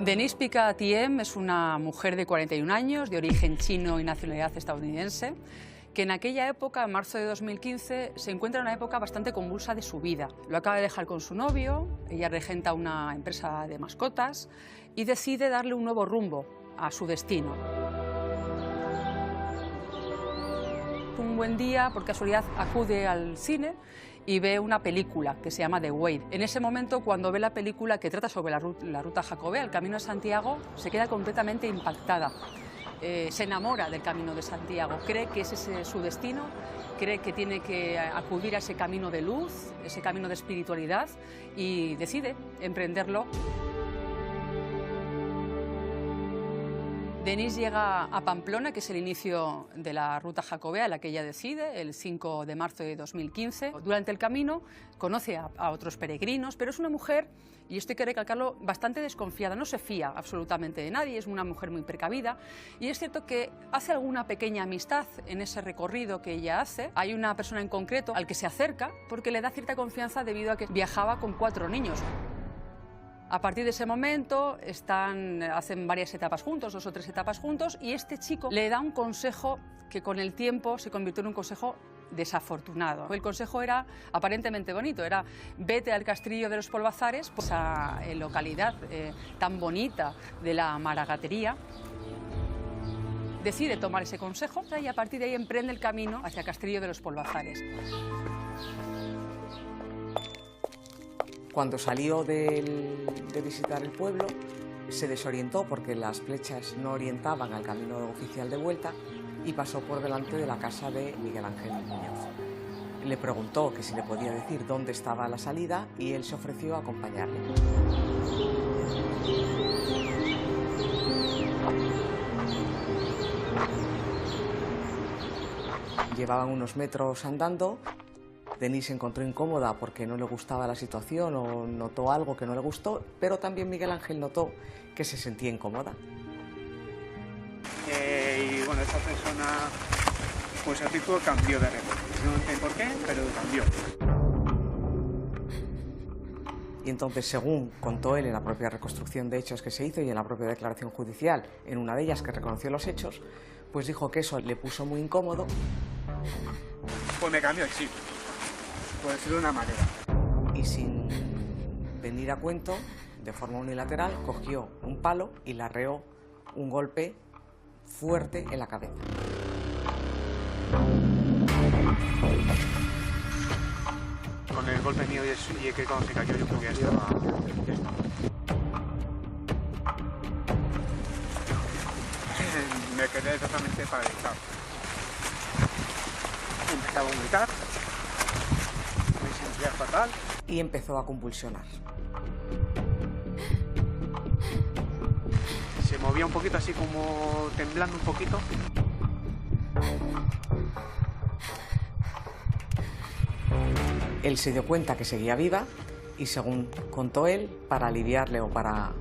Denise Picard-Thiem es una mujer de 41 años, de origen chino y nacionalidad estadounidense, que en aquella época, en marzo de 2015, se encuentra en una época bastante convulsa de su vida. Lo acaba de dejar con su novio, ella regenta una empresa de mascotas y decide darle un nuevo rumbo a su destino. Un buen día, por casualidad, acude al cine y ve una película que se llama The Way. En ese momento, cuando ve la película que trata sobre la ruta jacobea, el Camino de Santiago, se queda completamente impactada. Se enamora del Camino de Santiago, cree que ese es su destino, cree que tiene que acudir a ese camino de luz, ese camino de espiritualidad, y decide emprenderlo. Denise llega a Pamplona, que es el inicio de la ruta jacobea, la que ella decide, el 5 de marzo de 2015. Durante el camino conoce a otros peregrinos, pero es una mujer, y esto hay que recalcarlo, bastante desconfiada, no se fía absolutamente de nadie, es una mujer muy precavida, y es cierto que hace alguna pequeña amistad en ese recorrido que ella hace. Hay una persona en concreto al que se acerca porque le da cierta confianza debido a que viajaba con 4 niños. A partir de ese momento hacen varias etapas juntos, 2 o 3 etapas juntos, y este chico le da un consejo que con el tiempo se convirtió en un consejo desafortunado. El consejo era aparentemente bonito, era vete al Castillo de los Polvazares, pues esa localidad tan bonita de la Maragatería. Decide tomar ese consejo y a partir de ahí emprende el camino hacia el Castillo de los Polvazares. Cuando salió de visitar el pueblo, se desorientó porque las flechas no orientaban al camino oficial de vuelta y pasó por delante de la casa de Miguel Ángel Muñoz. Le preguntó que si le podía decir dónde estaba la salida y él se ofreció a acompañarle. Llevaban unos metros andando. Denise se encontró incómoda porque no le gustaba la situación o notó algo que no le gustó, pero también Miguel Ángel notó que se sentía incómoda. Y bueno, esta persona, pues el tipo cambió de repente. No sé por qué, pero cambió. Y entonces, según contó él en la propia reconstrucción de hechos que se hizo y en la propia declaración judicial, en una de ellas que reconoció los hechos, pues dijo que eso le puso muy incómodo. Pues me cambió el chip. Por decirlo de una manera. Y sin venir a cuento, de forma unilateral, cogió un palo y le arreó un golpe fuerte en la cabeza. Con el golpe mío y que cuando se cayó yo creo que ya estaba. Me quedé totalmente paralizado. Empecé a vomitar. Fatal. Y empezó a convulsionar. Se movía un poquito así como temblando un poquito. Él se dio cuenta que seguía viva y, según contó él, para aliviarle o para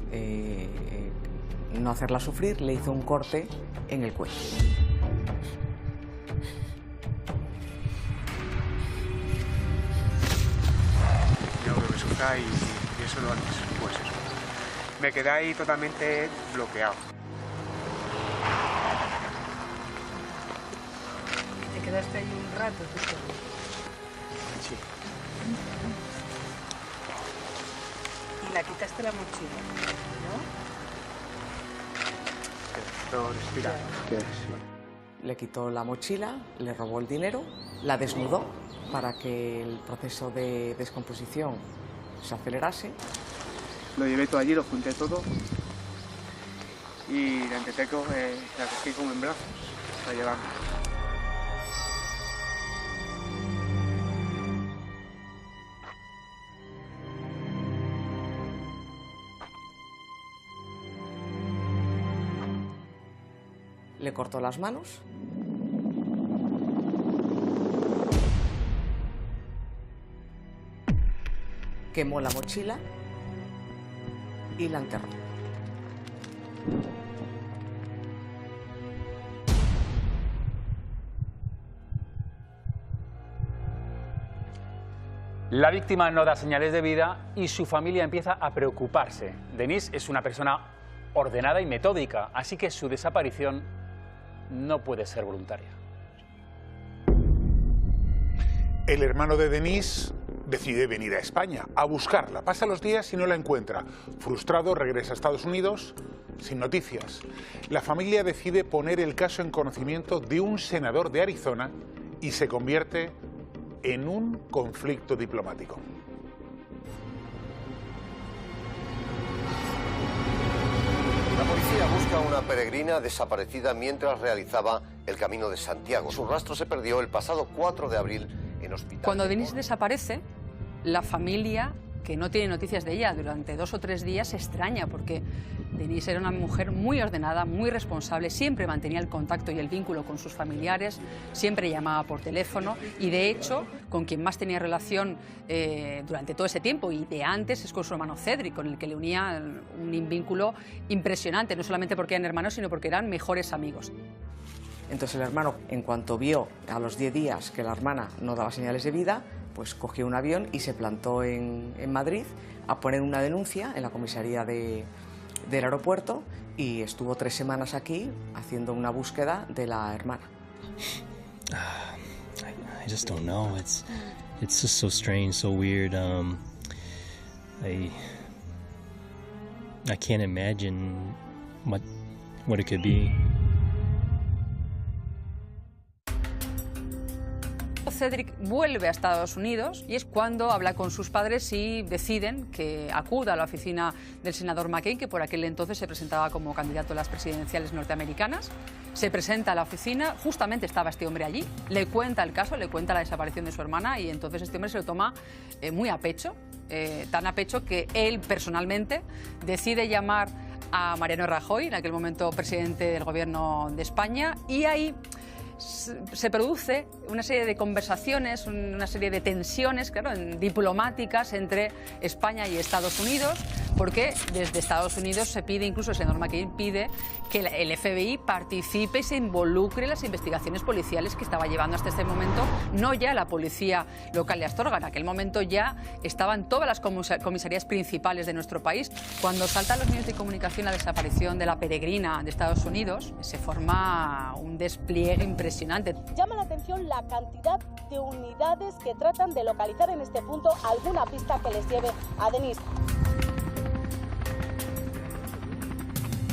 no hacerla sufrir, le hizo un corte en el cuello. Y eso lo antes, pues eso. Me quedé ahí totalmente bloqueado. ¿Te quedaste ahí un rato? Sí. Y la quitaste la mochila, ¿no? Pero respira. Le quitó la mochila, le robó el dinero, la desnudó para que el proceso de descomposición se acelerase. Lo llevé todo allí, lo junté todo y la intenté la cogí como en brazos para llevarme. Le cortó las manos. Quemó la mochila y la enterró. La víctima no da señales de vida y su familia empieza a preocuparse. Denise es una persona ordenada y metódica, así que su desaparición no puede ser voluntaria. El hermano de Denise decide venir a España a buscarla. Pasa los días y no la encuentra. Frustrado, regresa a Estados Unidos sin noticias. La familia decide poner el caso en conocimiento de un senador de Arizona y se convierte en un conflicto diplomático. La policía busca a una peregrina desaparecida mientras realizaba el Camino de Santiago. Su rastro se perdió el pasado 4 de abril en Hospital. Cuando Denise desaparece, la familia, que no tiene noticias de ella durante 2 o 3 días, se extraña porque Denise era una mujer muy ordenada, muy responsable, siempre mantenía el contacto y el vínculo con sus familiares, siempre llamaba por teléfono y, de hecho, con quien más tenía relación durante todo ese tiempo y de antes es con su hermano Cedric, con el que le unía un vínculo impresionante, no solamente porque eran hermanos, sino porque eran mejores amigos. Entonces el hermano, en cuanto vio a los 10 días que la hermana no daba señales de vida, pues cogió un avión y se plantó en Madrid a poner una denuncia en la comisaría del aeropuerto y estuvo 3 semanas aquí haciendo una búsqueda de la hermana. I just don't know. It's just so strange, so weird. I can't imagine what it could be. Cedric vuelve a Estados Unidos y es cuando habla con sus padres y deciden que acuda a la oficina del senador McCain, que por aquel entonces se presentaba como candidato a las presidenciales norteamericanas. Se presenta a la oficina, justamente estaba este hombre allí, le cuenta el caso, le cuenta la desaparición de su hermana y entonces este hombre se lo toma muy a pecho, tan a pecho que él personalmente decide llamar a Mariano Rajoy, en aquel momento presidente del gobierno de España, y ahí se produce una serie de conversaciones, una serie de tensiones, claro, diplomáticas entre España y Estados Unidos, porque desde Estados Unidos se pide, incluso el senador McCain pide que el FBI participe y se involucre en las investigaciones policiales que estaba llevando hasta este momento, no ya la policía local de Astorga, en aquel momento ya estaban todas las comisarías principales de nuestro país. Cuando saltan los medios de comunicación la desaparición de la peregrina de Estados Unidos, se forma un despliegue impresionante. Llama la atención la cantidad de unidades que tratan de localizar en este punto alguna pista que les lleve a Denise.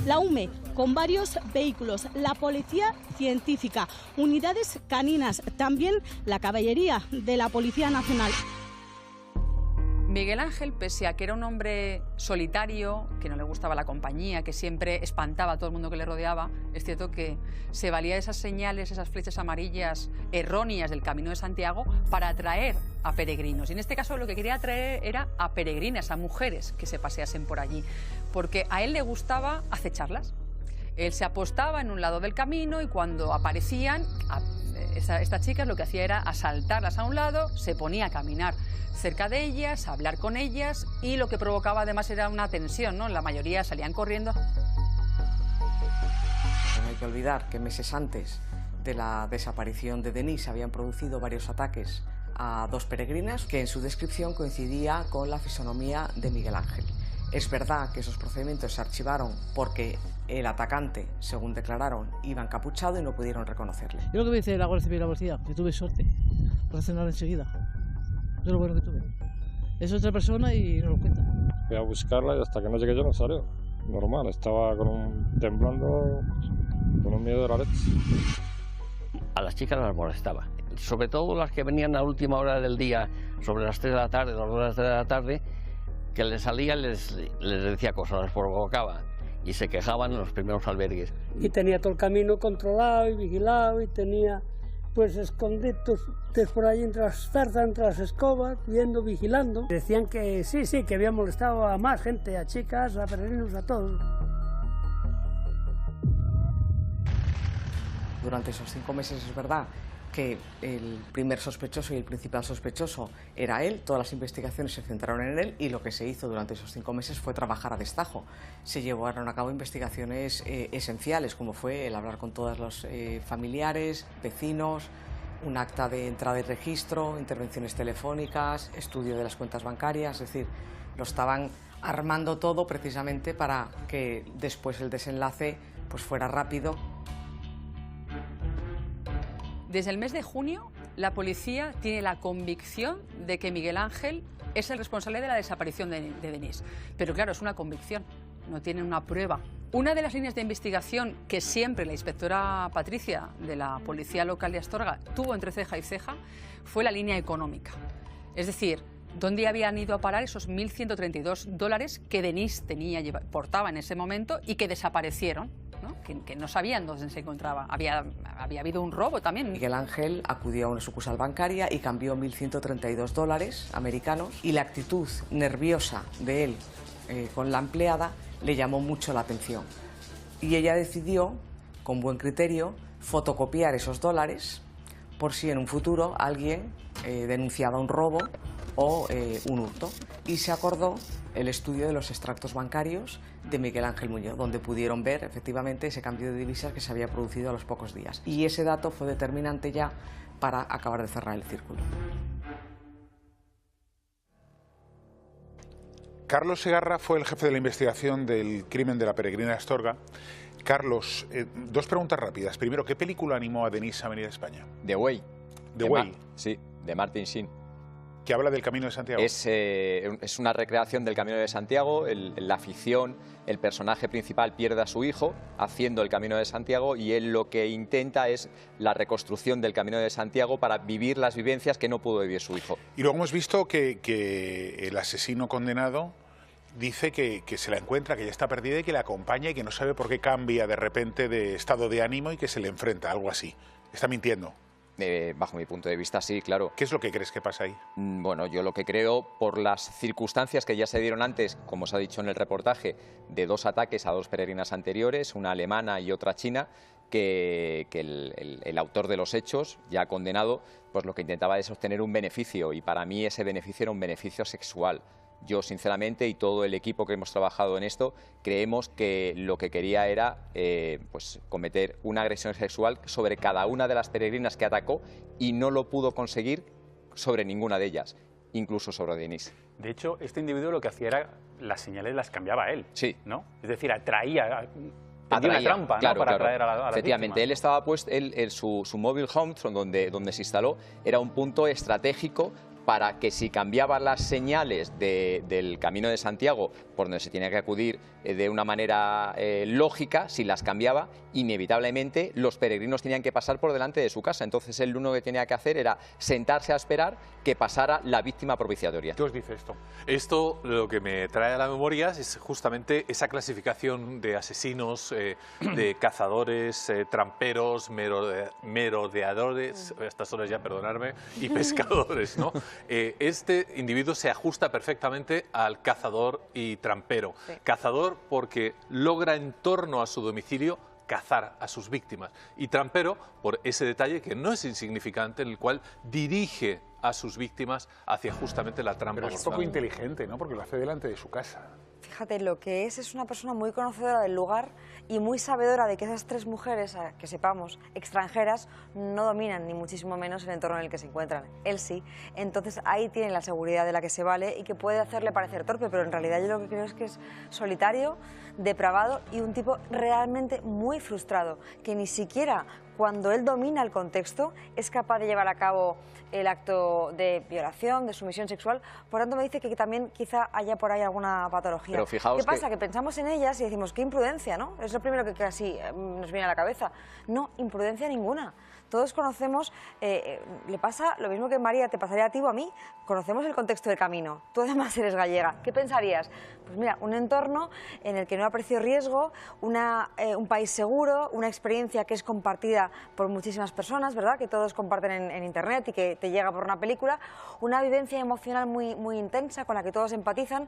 La UME, con varios vehículos, la policía científica, unidades caninas, también la caballería de la Policía Nacional. Miguel Ángel, pese a que era un hombre solitario, que no le gustaba la compañía, que siempre espantaba a todo el mundo que le rodeaba, es cierto que se valía de esas señales, esas flechas amarillas erróneas del Camino de Santiago para atraer a peregrinos. Y en este caso lo que quería atraer era a peregrinas, a mujeres que se paseasen por allí, porque a él le gustaba acecharlas. Él se apostaba en un lado del camino y cuando aparecían, estas chicas lo que hacía era asaltarlas a un lado, se ponía a caminar cerca de ellas, a hablar con ellas y lo que provocaba además era una tensión, ¿no? La mayoría salían corriendo. No hay que olvidar que meses antes de la desaparición de Denise habían producido varios ataques a 2 peregrinas que en su descripción coincidía con la fisonomía de Miguel Ángel. Es verdad que esos procedimientos se archivaron porque el atacante, según declararon, iba encapuchado y no pudieron reconocerle. Yo lo que me dice la Guardia Civil y la policía, que tuve suerte, reaccionar enseguida. Eso es lo bueno que tuve. Es otra persona y no lo cuenta. Fui a buscarla y hasta que no llegué yo no salió. Normal, estaba temblando con un miedo de la leche. A las chicas las molestaba, sobre todo las que venían a última hora del día, sobre las 3 de la tarde, 2 horas de la tarde, que les salía, les decía cosas, les provocaba y se quejaban en los primeros albergues. Y tenía todo el camino controlado y vigilado y tenía pues escondidos por ahí entre las zarzas, entre las escobas, viendo, vigilando. Decían que sí, que había molestado a más gente, a chicas, a peregrinos, a todos. Durante esos 5 meses es verdad que el primer sospechoso y el principal sospechoso era él, todas las investigaciones se centraron en él y lo que se hizo durante esos 5 meses fue trabajar a destajo. Se llevaron a cabo investigaciones esenciales, como fue el hablar con todos los familiares, vecinos, un acta de entrada y registro, intervenciones telefónicas, estudio de las cuentas bancarias, es decir, lo estaban armando todo precisamente para que después el desenlace pues fuera rápido. Desde el mes de junio, la policía tiene la convicción de que Miguel Ángel es el responsable de la desaparición de Denise. Pero claro, es una convicción, no tienen una prueba. Una de las líneas de investigación que siempre la inspectora Patricia de la Policía Local de Astorga tuvo entre ceja y ceja fue la línea económica. Es decir, ¿dónde habían ido a parar esos $1.132 que Denise portaba en ese momento y que desaparecieron? ¿No? Que no sabían dónde se encontraba. Había habido un robo también. Miguel Ángel acudió a una sucursal bancaria y cambió $1.132 americanos, y la actitud nerviosa de él con la empleada le llamó mucho la atención. Y ella decidió, con buen criterio, fotocopiar esos dólares por si en un futuro alguien denunciaba un robo o un hurto. Y se acordó el estudio de los extractos bancarios de Miguel Ángel Muñoz, donde pudieron ver efectivamente ese cambio de divisas que se había producido a los pocos días. Y ese dato fue determinante ya para acabar de cerrar el círculo. Carlos Segarra fue el jefe de la investigación del crimen de la peregrina de Astorga. Carlos, dos preguntas rápidas. Primero, ¿qué película animó a Denise a venir a España? The Way. The Way. Sí, de Martin Sheen. Que habla del Camino de Santiago. Es una recreación del Camino de Santiago. La ficción, el personaje principal pierde a su hijo haciendo el Camino de Santiago, y él lo que intenta es la reconstrucción del Camino de Santiago para vivir las vivencias que no pudo vivir su hijo. Y luego hemos visto que el asesino condenado dice que se la encuentra, que ya está perdida y que la acompaña, y que no sabe por qué cambia de repente de estado de ánimo y que se le enfrenta, algo así. ¿Está mintiendo? Bajo mi punto de vista, sí, claro. ¿Qué es lo que crees que pasa ahí? Bueno, yo lo que creo, por las circunstancias que ya se dieron antes, como se ha dicho en el reportaje, de 2 ataques a 2 peregrinas anteriores, una alemana y otra china, que el autor de los hechos, ya condenado, pues lo que intentaba es obtener un beneficio, y para mí ese beneficio era un beneficio sexual. Yo, sinceramente, y todo el equipo que hemos trabajado en esto, creemos que lo que quería era pues cometer una agresión sexual sobre cada una de las peregrinas que atacó, y no lo pudo conseguir sobre ninguna de ellas, incluso sobre Denise. De hecho, este individuo lo que hacía era las señales las cambiaba él, sí, ¿no? Es decir, atraía una trampa, claro, ¿no? Para claro. atraer a la Efectivamente, víctima. él estaba puesto, su mobile home, donde se instaló, era un punto estratégico para que si cambiaba las señales del Camino de Santiago, por donde se tenía que acudir de una manera lógica, si las cambiaba, inevitablemente los peregrinos tenían que pasar por delante de su casa. Entonces él lo único que tenía que hacer era sentarse a esperar que pasara la víctima propiciatoria. ¿Qué os dice esto? Esto lo que me trae a la memoria es justamente esa clasificación de asesinos, de cazadores, tramperos, merodeadores, a estas horas ya perdonarme, y pescadores, ¿no? Este individuo se ajusta perfectamente al cazador y trampero. Sí. Cazador porque logra en torno a su domicilio cazar a sus víctimas, y trampero por ese detalle que no es insignificante, en el cual dirige a sus víctimas hacia justamente la trampa. Pero es poco inteligente, ¿no? Porque lo hace delante de su casa. Fíjate, lo que es una persona muy conocedora del lugar y muy sabedora de que esas 3 mujeres, que sepamos, extranjeras, no dominan ni muchísimo menos el entorno en el que se encuentran. Él sí. Entonces ahí tiene la seguridad de la que se vale y que puede hacerle parecer torpe, pero en realidad yo lo que creo es que es solitario, depravado y un tipo realmente muy frustrado, que ni siquiera cuando él domina el contexto es capaz de llevar a cabo el acto de violación, de sumisión sexual. Por tanto, me dice que también quizá haya por ahí alguna patología. Pero fijaos ¿qué pasa? Que pensamos en ellas y decimos, qué imprudencia, ¿no? Es lo primero que casi nos viene a la cabeza. No, imprudencia ninguna. Todos conocemos, le pasa lo mismo que María, te pasaría a ti o a mí, conocemos el contexto del camino. Tú además eres gallega. ¿Qué pensarías? Pues mira, un entorno en el que no aprecio riesgo, un país seguro, una experiencia que es compartida por muchísimas personas, ¿verdad? Que todos comparten en Internet y que te llega por una película, una vivencia emocional muy, muy intensa con la que todos empatizan.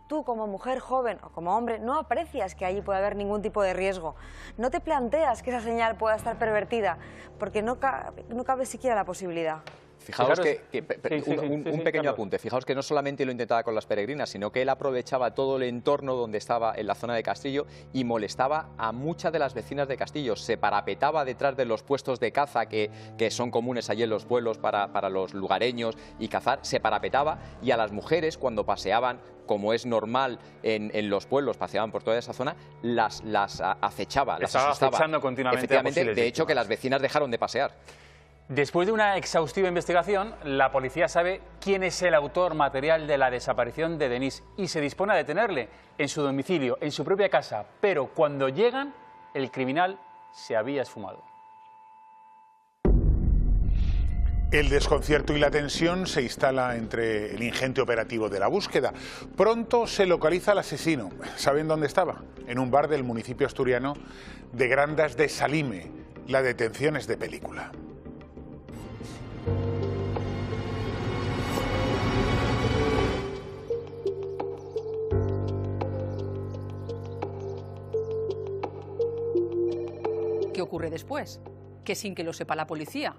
Tú, como mujer joven o como hombre, no aprecias que allí pueda haber ningún tipo de riesgo. No te planteas que esa señal pueda estar pervertida, porque no cabe siquiera la posibilidad. Fijaos un pequeño apunte. Fijaos que no solamente lo intentaba con las peregrinas, sino que él aprovechaba todo el entorno donde estaba en la zona de Castillo y molestaba a muchas de las vecinas de Castillo. Se parapetaba detrás de los puestos de caza que son comunes allí en los pueblos para los lugareños y cazar. Se parapetaba, y a las mujeres, cuando paseaban, como es normal en los pueblos, paseaban por toda esa zona, las acechaba, las asustaba. Estaba acechando continuamente. Efectivamente, de hecho, que las vecinas dejaron de pasear. Después de una exhaustiva investigación, la policía sabe quién es el autor material de la desaparición de Denise y se dispone a detenerle en su domicilio, en su propia casa. Pero cuando llegan, el criminal se había esfumado. El desconcierto y la tensión se instala entre el ingente operativo de la búsqueda. Pronto se localiza al asesino. ¿Saben dónde estaba? En un bar del municipio asturiano de Grandas de Salime. La detención es de película. ¿Qué ocurre después? Que sin que lo sepa la policía,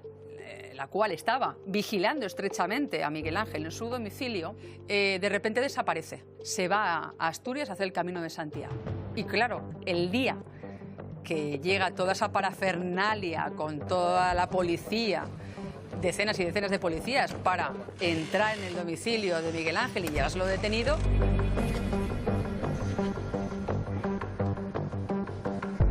la cual estaba vigilando estrechamente a Miguel Ángel en su domicilio, de repente desaparece. Se va a Asturias a hacer el Camino de Santiago. Y claro, el día que llega toda esa parafernalia con toda la policía, decenas y decenas de policías, para entrar en el domicilio de Miguel Ángel y llevárselo detenido,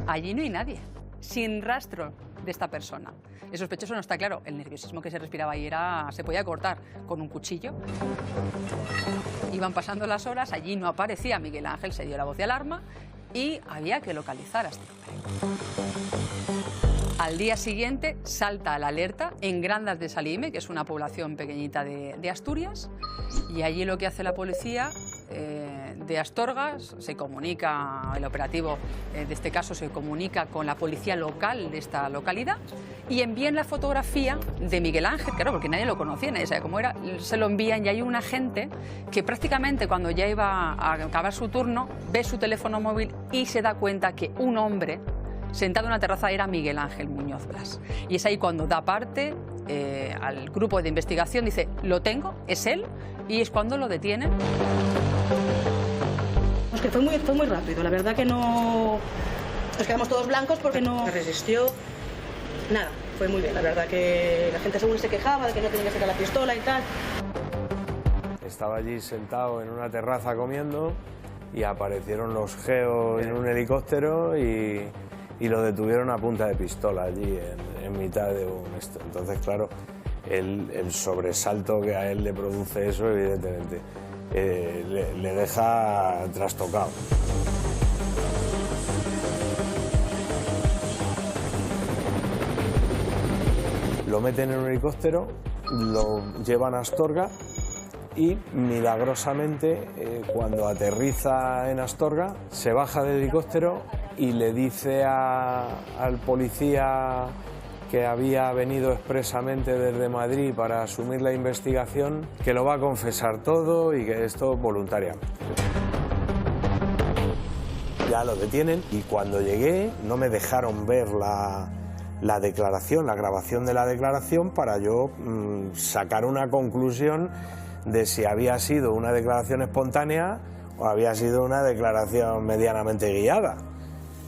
allí no hay nadie, sin rastro de esta persona. El sospechoso no está claro. El nerviosismo que se respiraba ahí se podía cortar con un cuchillo. Iban pasando las horas, allí no aparecía Miguel Ángel, se dio la voz de alarma y había que localizar a este hombre. Al día siguiente salta la alerta en Grandas de Salime, que es una población pequeñita de Asturias, y allí lo que hace la policía de Astorgas, se comunica, el operativo de este caso se comunica con la policía local de esta localidad y envían la fotografía de Miguel Ángel, claro, porque nadie lo conocía, nadie sabía cómo era, se lo envían y hay un agente que prácticamente cuando ya iba a acabar su turno ve su teléfono móvil y se da cuenta que un hombre sentado en una terraza era Miguel Ángel Muñoz Blas. Y es ahí cuando da parte al grupo de investigación, dice, lo tengo, es él, y es cuando lo detienen. Es que fue muy rápido, la verdad que no... Nos quedamos todos blancos porque no resistió nada, fue muy bien, la verdad que la gente según se quejaba de que no tenía que sacar la pistola y tal. Estaba allí sentado en una terraza comiendo y aparecieron los geos en un helicóptero y lo detuvieron a punta de pistola allí en mitad de un... Entonces, claro, el sobresalto que a él le produce eso, evidentemente, le deja trastocado. Lo meten en un helicóptero, lo llevan a Astorga y milagrosamente cuando aterriza en Astorga se baja del helicóptero y le dice al policía que había venido expresamente desde Madrid para asumir la investigación que lo va a confesar todo y que esto voluntariamente. Ya lo detienen y cuando llegué no me dejaron ver la declaración, la grabación de la declaración para yo sacar una conclusión de si había sido una declaración espontánea o había sido una declaración medianamente guiada.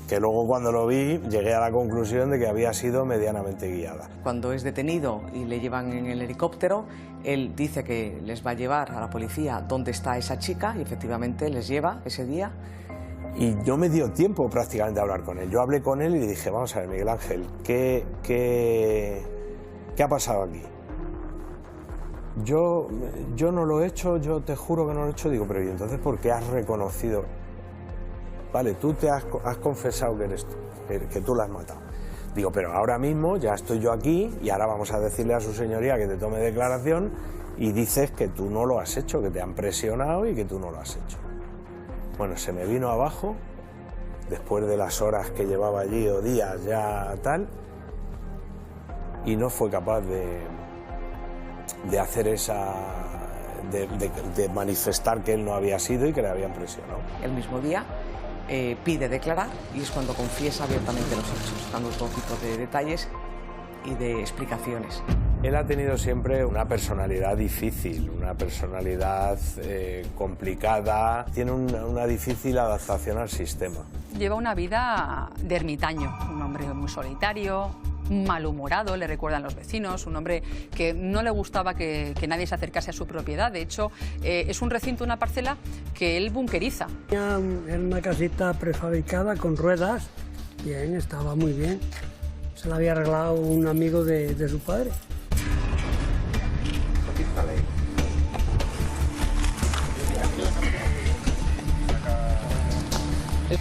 Que luego cuando lo vi llegué a la conclusión de que había sido medianamente guiada. Cuando es detenido y le llevan en el helicóptero, él dice que les va a llevar a la policía dónde está esa chica y efectivamente les lleva ese día. Y no me dio tiempo prácticamente a hablar con él. Yo hablé con él y le dije, vamos a ver, Miguel Ángel, ¿qué ha pasado aquí? Yo no lo he hecho, yo te juro que no lo he hecho. Digo, pero ¿y entonces por qué has reconocido? Vale, tú te has confesado que eres tú, que tú la has matado. Digo, pero ahora mismo ya estoy yo aquí y ahora vamos a decirle a su señoría que te tome declaración y dices que tú no lo has hecho, que te han presionado y que tú no lo has hecho. Bueno, se me vino abajo, después de las horas que llevaba allí o días ya tal, y no fue capaz de hacer de manifestar que él no había sido y que le habían presionado. El mismo día pide declarar y es cuando confiesa abiertamente los hechos, dando todo tipo de detalles y de explicaciones. Él ha tenido siempre una personalidad difícil, una personalidad complicada, tiene una difícil adaptación al sistema. Lleva una vida de ermitaño, un hombre muy solitario, malhumorado, le recuerdan los vecinos, un hombre que no le gustaba que nadie se acercase a su propiedad. De hecho, es un recinto, una parcela que él bunkeriza. Tenía una casita prefabricada con ruedas, bien, estaba muy bien. Se la había arreglado un amigo de su padre.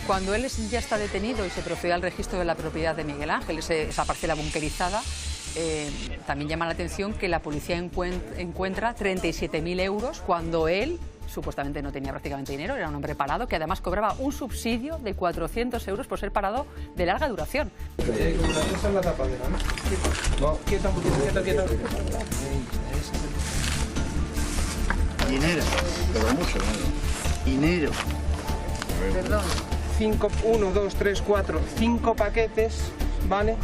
Cuando él ya está detenido y se procede al registro de la propiedad de Miguel Ángel, esa parcela bunkerizada, también llama la atención que la policía encuentra 37.000 euros cuando él supuestamente no tenía prácticamente dinero, era un hombre parado que además cobraba un subsidio de 400 euros por ser parado de larga duración. Esa es la tapadera, ¿no? No. Quieto. Dinero, pero mucho dinero. Perdón. 1, 2, 3, 4, 5 paquetes, ¿vale?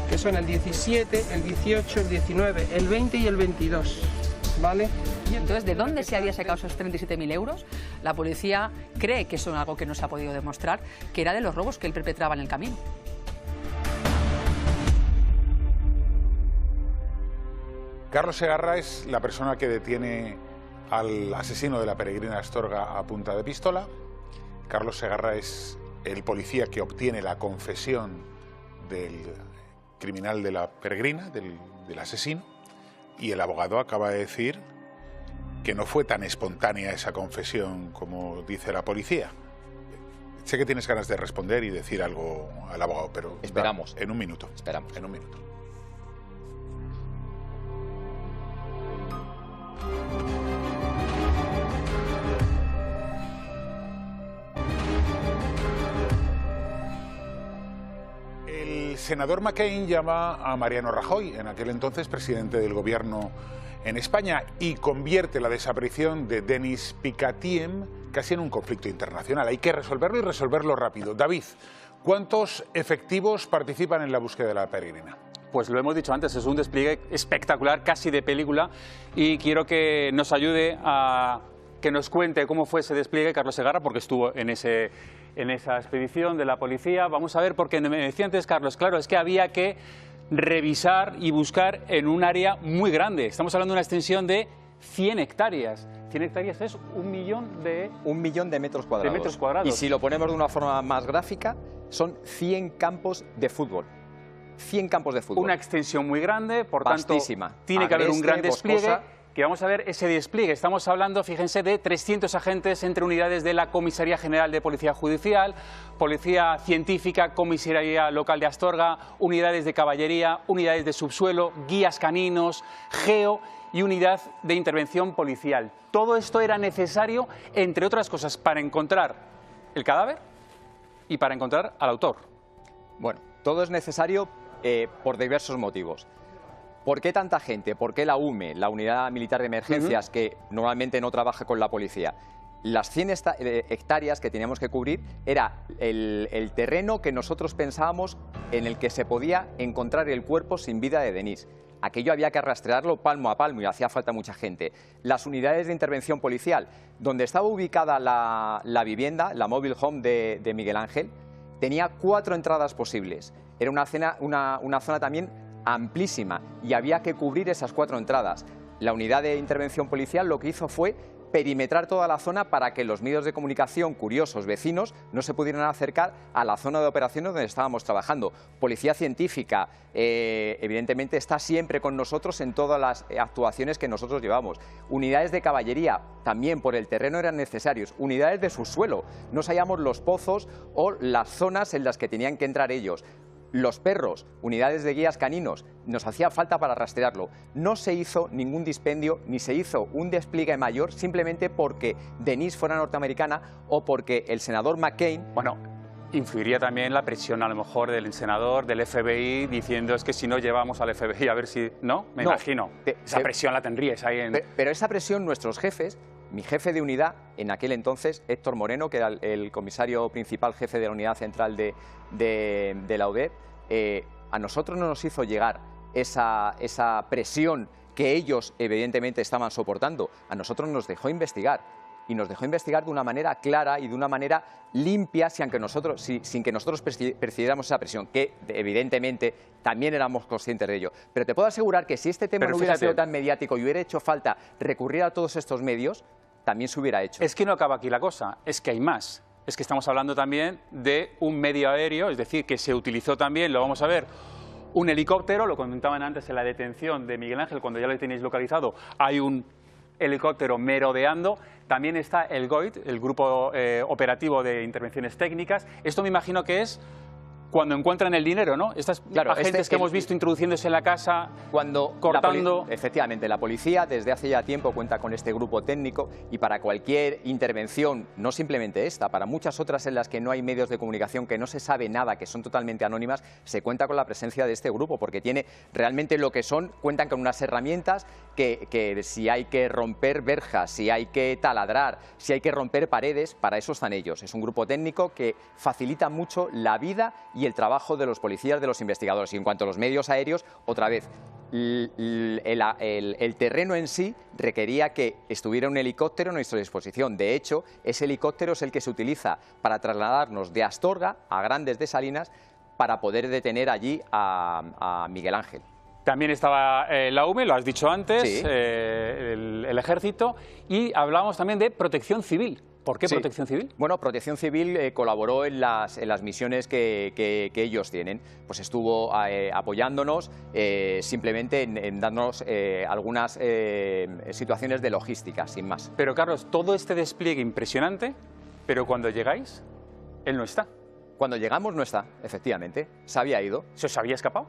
Que son el 17, el 18, el 19, el 20 y el 22, ¿vale? Y entonces, ¿de dónde se había sacado esos 37.000 euros? La policía cree que eso es algo que no se ha podido demostrar, que era de los robos que él perpetraba en el camino. Carlos Segarra es la persona que detiene al asesino de la peregrina Astorga a punta de pistola. Carlos Segarra es el policía que obtiene la confesión del criminal de la peregrina, del asesino, y el abogado acaba de decir que no fue tan espontánea esa confesión como dice la policía. Sé que tienes ganas de responder y decir algo al abogado, pero esperamos. En un minuto. Esperamos. En un minuto. El senador McCain llama a Mariano Rajoy, en aquel entonces presidente del gobierno en España, y convierte la desaparición de Denis Pikatiem casi en un conflicto internacional. Hay que resolverlo y resolverlo rápido. David, ¿cuántos efectivos participan en la búsqueda de la peregrina? Pues lo hemos dicho antes, es un despliegue espectacular, casi de película, y quiero que nos ayude a que nos cuente cómo fue ese despliegue Carlos Segarra, porque estuvo en esa expedición de la policía. Vamos a ver, porque me decía antes Carlos, claro, es que había que revisar y buscar en un área muy grande. Estamos hablando de una extensión de 100 hectáreas. 100 hectáreas es 1 millón de... 1 millón de metros cuadrados. Y si lo ponemos de una forma más gráfica, son 100 campos de fútbol. 100 campos de fútbol. Una extensión muy grande, por vastísima. Tanto, tiene que haber un gran despliegue. Boscosa. Que vamos a ver ese despliegue. Estamos hablando, fíjense, de 300 agentes entre unidades de la Comisaría General de Policía Judicial, Policía Científica, Comisaría Local de Astorga, unidades de caballería, unidades de subsuelo, guías caninos, GEO y unidad de intervención policial. Todo esto era necesario, entre otras cosas, para encontrar el cadáver y para encontrar al autor. Bueno, todo es necesario por diversos motivos. ¿Por qué tanta gente? ¿Por qué la UME, la Unidad Militar de Emergencias, que normalmente no trabaja con la policía? Las 100 hectáreas que teníamos que cubrir era el terreno que nosotros pensábamos en el que se podía encontrar el cuerpo sin vida de Denis. Aquello había que rastrearlo palmo a palmo y hacía falta mucha gente. Las unidades de intervención policial, donde estaba ubicada la vivienda, la mobile home de Miguel Ángel, tenía 4 entradas posibles. Era una zona también amplísima y había que cubrir esas 4 entradas. La unidad de intervención policial lo que hizo fue perimetrar toda la zona para que los medios de comunicación, curiosos, vecinos, no se pudieran acercar a la zona de operaciones donde estábamos trabajando. Policía Científica, evidentemente, está siempre con nosotros en todas las actuaciones que nosotros llevamos. Unidades de caballería, también por el terreno eran necesarios. Unidades de subsuelo, no sabíamos los pozos o las zonas en las que tenían que entrar ellos. Los perros, unidades de guías caninos, nos hacía falta para rastrearlo. No se hizo ningún dispendio ni se hizo un despliegue mayor simplemente porque Denis fuera norteamericana o porque el senador McCain... Bueno, influiría también la presión a lo mejor del senador, del FBI, diciendo es que si no llevamos al FBI a ver si... ¿No? Me imagino. Esa presión la tendríais ahí en... Pero esa presión nuestros jefes, mi jefe de unidad en aquel entonces, Héctor Moreno, que era el comisario principal jefe de la unidad central de la UDEP, a nosotros no nos hizo llegar esa presión que ellos evidentemente estaban soportando. A nosotros nos dejó investigar, y nos dejó investigar de una manera clara y de una manera limpia, sin que nosotros percibiéramos esa presión, que evidentemente también éramos conscientes de ello. Pero te puedo asegurar que si este tema no hubiera sido tan mediático y hubiera hecho falta recurrir a todos estos medios, también se hubiera hecho. Es que no acaba aquí la cosa, es que hay más. Es que estamos hablando también de un medio aéreo, es decir, que se utilizó también, lo vamos a ver, un helicóptero, lo comentaban antes en la detención de Miguel Ángel, cuando ya lo tenéis localizado, hay un helicóptero merodeando. También está el GOIT, el Grupo Operativo de Intervenciones Técnicas. Esto me imagino que es cuando encuentran el dinero, ¿no? Estas agentes que hemos visto introduciéndose en la casa, cortando... Efectivamente, la policía desde hace ya tiempo cuenta con este grupo técnico, y para cualquier intervención, no simplemente esta, para muchas otras en las que no hay medios de comunicación, que no se sabe nada, que son totalmente anónimas, se cuenta con la presencia de este grupo, porque tiene realmente lo que son, cuentan con unas herramientas que si hay que romper verjas, si hay que taladrar, si hay que romper paredes, para eso están ellos. Es un grupo técnico que facilita mucho la vida y el trabajo de los policías, de los investigadores. Y en cuanto a los medios aéreos, otra vez, el terreno en sí requería que estuviera un helicóptero a nuestra disposición. De hecho, ese helicóptero es el que se utiliza para trasladarnos de Astorga a Grandes de Salinas para poder detener allí a Miguel Ángel. También estaba la UME, lo has dicho antes, sí. el Ejército, y hablábamos también de Protección Civil. ¿Por qué Protección Civil? Bueno, Protección Civil colaboró en las misiones que ellos tienen. Pues estuvo apoyándonos simplemente en darnos algunas situaciones de logística, sin más. Pero Carlos, todo este despliegue impresionante, pero cuando llegáis, él no está. Cuando llegamos no está, efectivamente. Se había ido. ¿Se os había escapado?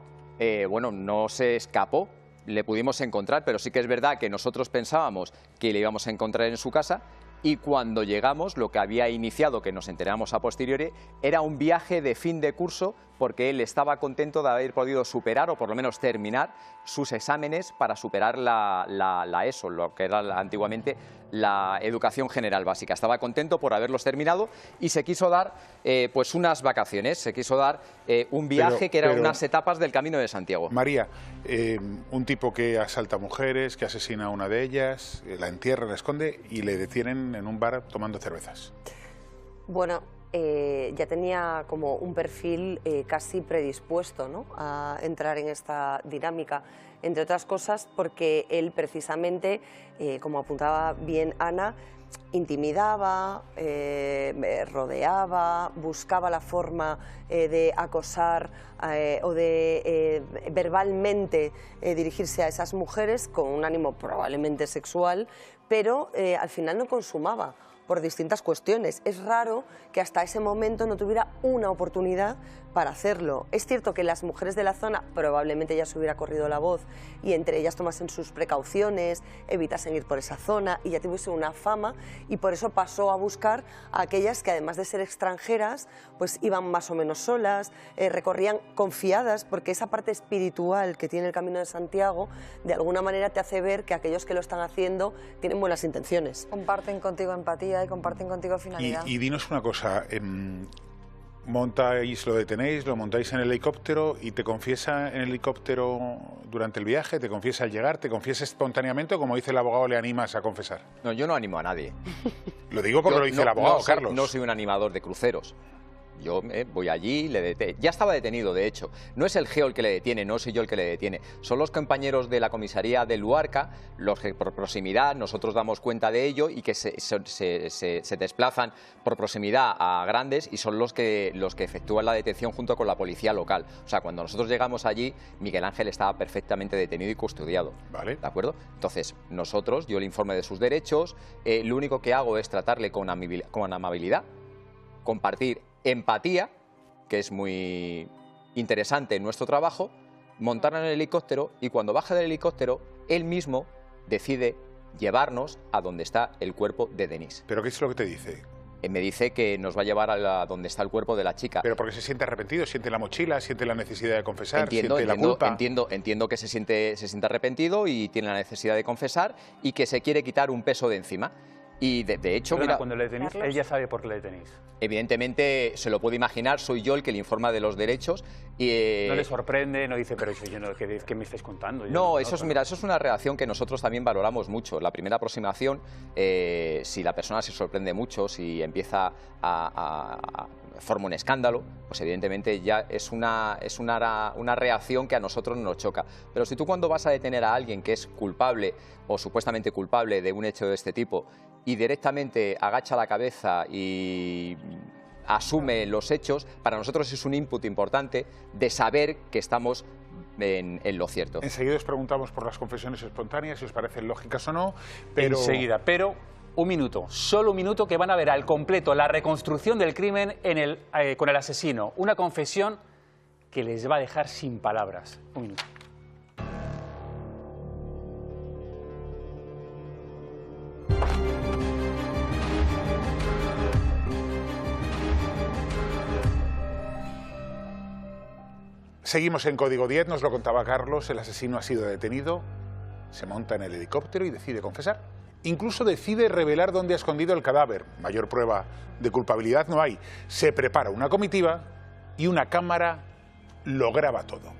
Bueno, no se escapó. Le pudimos encontrar, pero sí que es verdad que nosotros pensábamos que le íbamos a encontrar en su casa. Y cuando llegamos, lo que había iniciado, que nos enteramos a posteriori, era un viaje de fin de curso, porque él estaba contento de haber podido superar, o por lo menos terminar, sus exámenes para superar la ESO, lo que era antiguamente la educación general básica. Estaba contento por haberlos terminado y se quiso dar pues unas vacaciones, se quiso dar un viaje que eran unas etapas del Camino de Santiago. María, un tipo que asalta mujeres, que asesina a una de ellas, la entierra, la esconde y le detienen en un bar tomando cervezas. Bueno, ya tenía como un perfil casi predispuesto, ¿no?, a entrar en esta dinámica, entre otras cosas porque él precisamente, como apuntaba bien Ana, intimidaba, rodeaba, buscaba la forma de acosar o de verbalmente dirigirse a esas mujeres con un ánimo probablemente sexual, pero al final no consumaba por distintas cuestiones. Es raro que hasta ese momento no tuviera una oportunidad para hacerlo. Es cierto que las mujeres de la zona probablemente ya se hubiera corrido la voz y entre ellas tomasen sus precauciones, evitasen ir por esa zona y ya tuviese una fama, y por eso pasó a buscar a aquellas que, además de ser extranjeras, pues iban más o menos solas, recorrían confiadas, porque esa parte espiritual que tiene el Camino de Santiago de alguna manera te hace ver que aquellos que lo están haciendo tienen buenas intenciones. Comparten contigo empatía y comparten contigo finalidad. Y dinos una cosa, montáis, lo detenéis, lo montáis en el helicóptero y te confiesa en el helicóptero durante el viaje, te confiesa al llegar, te confiesa espontáneamente, o como dice el abogado, le animas a confesar. No, yo no animo a nadie. Lo digo porque lo dice el abogado, Carlos. No soy un animador de cruceros. Yo voy allí, ya estaba detenido, de hecho. No es el geo el que le detiene, no soy yo el que le detiene. Son los compañeros de la comisaría de Luarca, los que por proximidad nosotros damos cuenta de ello y que se desplazan por proximidad a Grandes, y son los que efectúan la detención junto con la policía local. O sea, cuando nosotros llegamos allí, Miguel Ángel estaba perfectamente detenido y custodiado. Vale. ¿De acuerdo? Entonces, yo le informe de sus derechos, lo único que hago es tratarle con amabilidad, compartir empatía, que es muy interesante en nuestro trabajo, montar en el helicóptero, y cuando baja del helicóptero, él mismo decide llevarnos a donde está el cuerpo de Denise. ¿Pero qué es lo que te dice? Me dice que nos va a llevar a donde está el cuerpo de la chica. ¿Pero porque se siente arrepentido? ¿Siente la mochila? ¿Siente la necesidad de confesar? ¿Siente la culpa? Entiendo que se siente arrepentido y tiene la necesidad de confesar y que se quiere quitar un peso de encima. Y de hecho, Perdona, mira, cuando le detenís, él ya sabe por qué le detenís. Evidentemente se lo puede imaginar, soy yo el que le informa de los derechos. Y, no le sorprende, no dice, pero yo no, ¿qué me estáis contando? Yo no, eso es, mira, eso es una reacción que nosotros también valoramos mucho. La primera aproximación, si la persona se sorprende mucho, si empieza forma un escándalo, pues evidentemente ya es una reacción que a nosotros nos choca. Pero si tú cuando vas a detener a alguien que es culpable o supuestamente culpable de un hecho de este tipo y directamente agacha la cabeza y asume los hechos, para nosotros es un input importante de saber que estamos en lo cierto. Enseguida os preguntamos por las confesiones espontáneas, si os parecen lógicas o no, pero... Enseguida, pero un minuto, solo un minuto, que van a ver al completo la reconstrucción del crimen con el asesino. Una confesión que les va a dejar sin palabras. Un minuto. Seguimos en Código 10, nos lo contaba Carlos, el asesino ha sido detenido, se monta en el helicóptero y decide confesar. Incluso decide revelar dónde ha escondido el cadáver. Mayor prueba de culpabilidad no hay. Se prepara una comitiva y una cámara lo graba todo.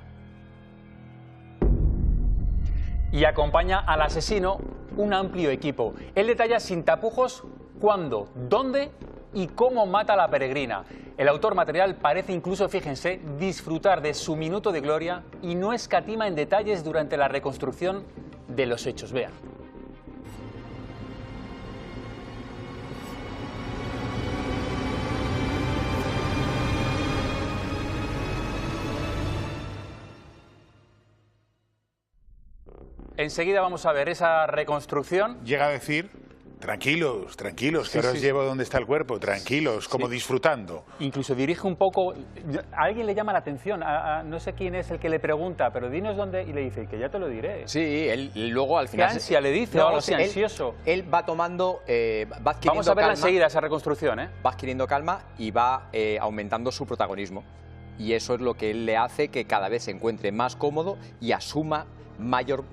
Y acompaña al asesino un amplio equipo. Él detalla sin tapujos cuándo, dónde y cómo mata a la peregrina. El autor material parece incluso, fíjense, disfrutar de su minuto de gloria y no escatima en detalles durante la reconstrucción de los hechos. Vean. Enseguida vamos a ver esa reconstrucción. Llega a decir, tranquilos, tranquilos, que ahora os llevo donde está el cuerpo, tranquilos, como disfrutando. Incluso dirige un poco, a alguien le llama la atención, no sé quién es el que le pregunta, pero dinos dónde, y le dice, que ya te lo diré. Sí, él luego al final... ¿Qué ansia le dice? No, sí, ansioso. Él va tomando, va adquiriendo Vamos a verla calma, enseguida, esa reconstrucción, ¿eh? Va adquiriendo calma y va aumentando su protagonismo. Y eso es lo que él le hace que cada vez se encuentre más cómodo y asuma mayor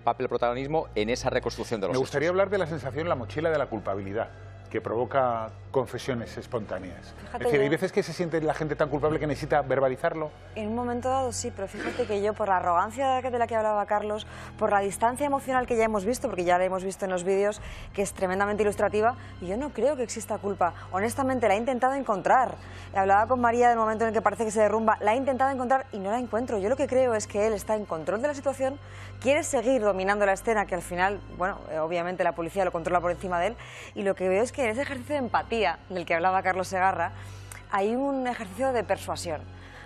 papel protagonismo en esa reconstrucción de los Me hechos. gustaría hablar de la sensación, la mochila de la culpabilidad, que provoca confesiones espontáneas. Fíjate, Es decir, hay yo- veces que se siente la gente tan culpable que necesita verbalizarlo. En un momento dado sí, pero fíjate que yo, por la arrogancia de la que hablaba Carlos, por la distancia emocional que ya hemos visto, porque ya la hemos visto en los vídeos, que es tremendamente ilustrativa, y yo no creo que exista culpa. Honestamente, la he intentado encontrar. Hablaba con María del momento en el que parece que se derrumba, la he intentado encontrar y no la encuentro. Yo lo que creo es que él está en control de la situación, quiere seguir dominando la escena, que al final, bueno, obviamente la policía lo controla por encima de él, y lo que veo es que en ese ejercicio de empatía del que hablaba Carlos Segarra, hay un ejercicio de persuasión.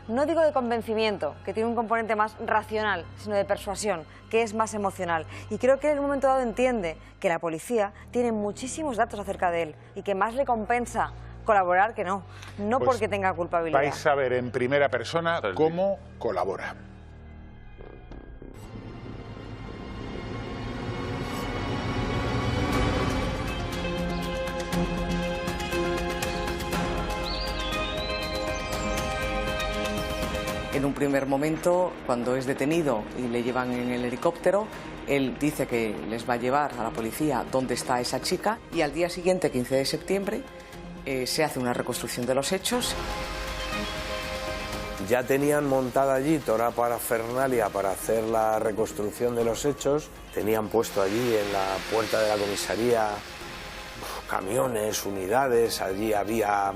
No digo de convencimiento, que tiene un componente más racional, sino de persuasión, que es más emocional. Y creo que en un momento dado entiende que la policía tiene muchísimos datos acerca de él y que más le compensa colaborar que no Pues porque tenga culpabilidad. Vais a ver en primera persona cómo colabora. En un primer momento, cuando es detenido y le llevan en el helicóptero, él dice que les va a llevar a la policía dónde está esa chica y al día siguiente, 15 de septiembre, se hace una reconstrucción de los hechos. Ya tenían montada allí toda la parafernalia para hacer la reconstrucción de los hechos. Tenían puesto allí en la puerta de la comisaría camiones, unidades, allí había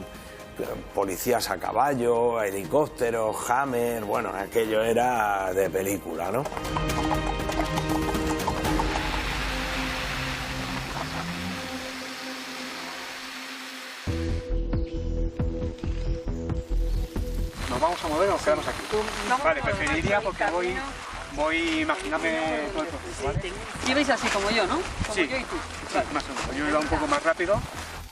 policías a caballo, helicópteros, Hammer, bueno, aquello era de película, ¿no? ¿Nos vamos a mover o nos quedamos aquí? Vale, preferiría porque voy imaginarme todo el proceso, ¿vale? Ibais así como yo, ¿no? Como Sí, yo y tú. sí, más o menos. Yo iba un poco más rápido.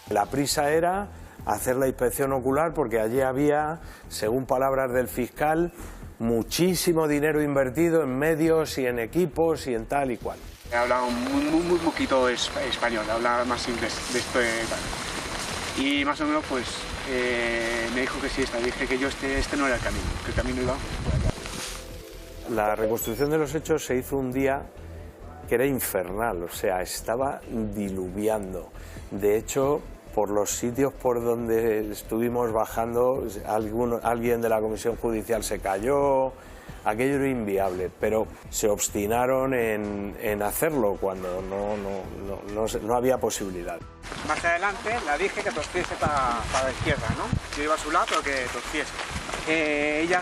La prisa era hacer la inspección ocular porque allí había, según palabras del fiscal, muchísimo dinero invertido en medios y en equipos y en tal y cual. He hablado muy poquito español, hablaba más inglés de esto de tal. Y más o menos pues me dijo que sí, dije que yo este no era el camino, que el camino iba por allá. La reconstrucción de los hechos se hizo un día que era infernal, o sea, estaba diluviando. De hecho, por los sitios por donde estuvimos bajando, alguien de la comisión judicial se cayó, aquello era inviable, pero se obstinaron en hacerlo cuando no había posibilidad. Más adelante la dije que torciese para la izquierda, ¿no? Yo iba a su lado, pero que torciese. Ella,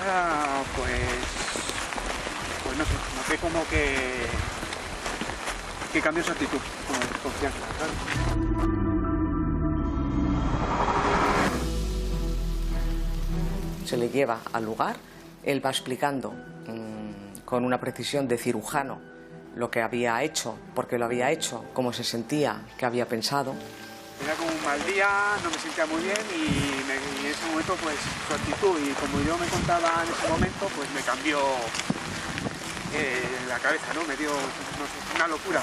pues no sé, noté como que cambió su actitud, como de confianza, ¿sabes? Se le lleva al lugar, él va explicando con una precisión de cirujano lo que había hecho, por qué lo había hecho, cómo se sentía, qué había pensado. Era como un mal día, no me sentía muy bien y en ese momento pues su actitud y como yo me contaba en ese momento pues me cambió la cabeza, ¿no? Me dio una locura.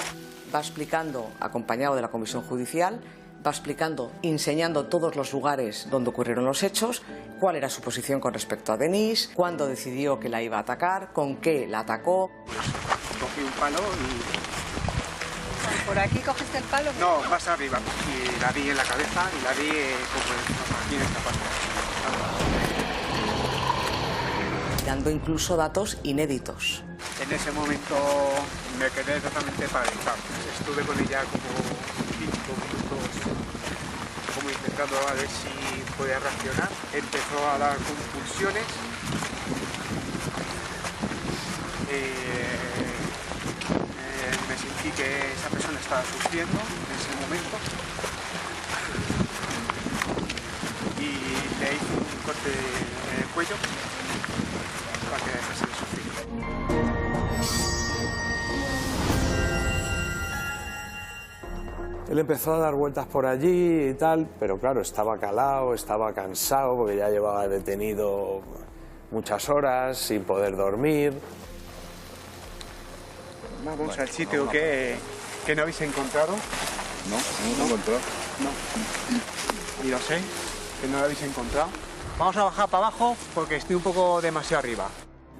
Va explicando, acompañado de la comisión judicial, va explicando, enseñando todos los lugares donde ocurrieron los hechos, cuál era su posición con respecto a Denise, cuándo decidió que la iba a atacar, con qué la atacó. Cogí un palo y... ¿Por aquí cogiste el palo? No, más arriba. Y la di en la cabeza y la di como aquí en esta parte. Dando incluso datos inéditos. En ese momento me quedé totalmente paralizado. Estuve con ella como 5 minutos, como intentando a ver si podía reaccionar. Empezó a dar convulsiones. Me sentí que esa persona estaba sufriendo en ese momento. Y le hice un corte en el cuello para que dejase de sufrir. Él empezó a dar vueltas por allí y tal, pero claro, estaba calado, estaba cansado porque ya llevaba detenido muchas horas sin poder dormir. Vamos al sitio que no habéis encontrado. No he encontrado. No. Y lo sé, que no lo habéis encontrado. Vamos a bajar para abajo porque estoy un poco demasiado arriba.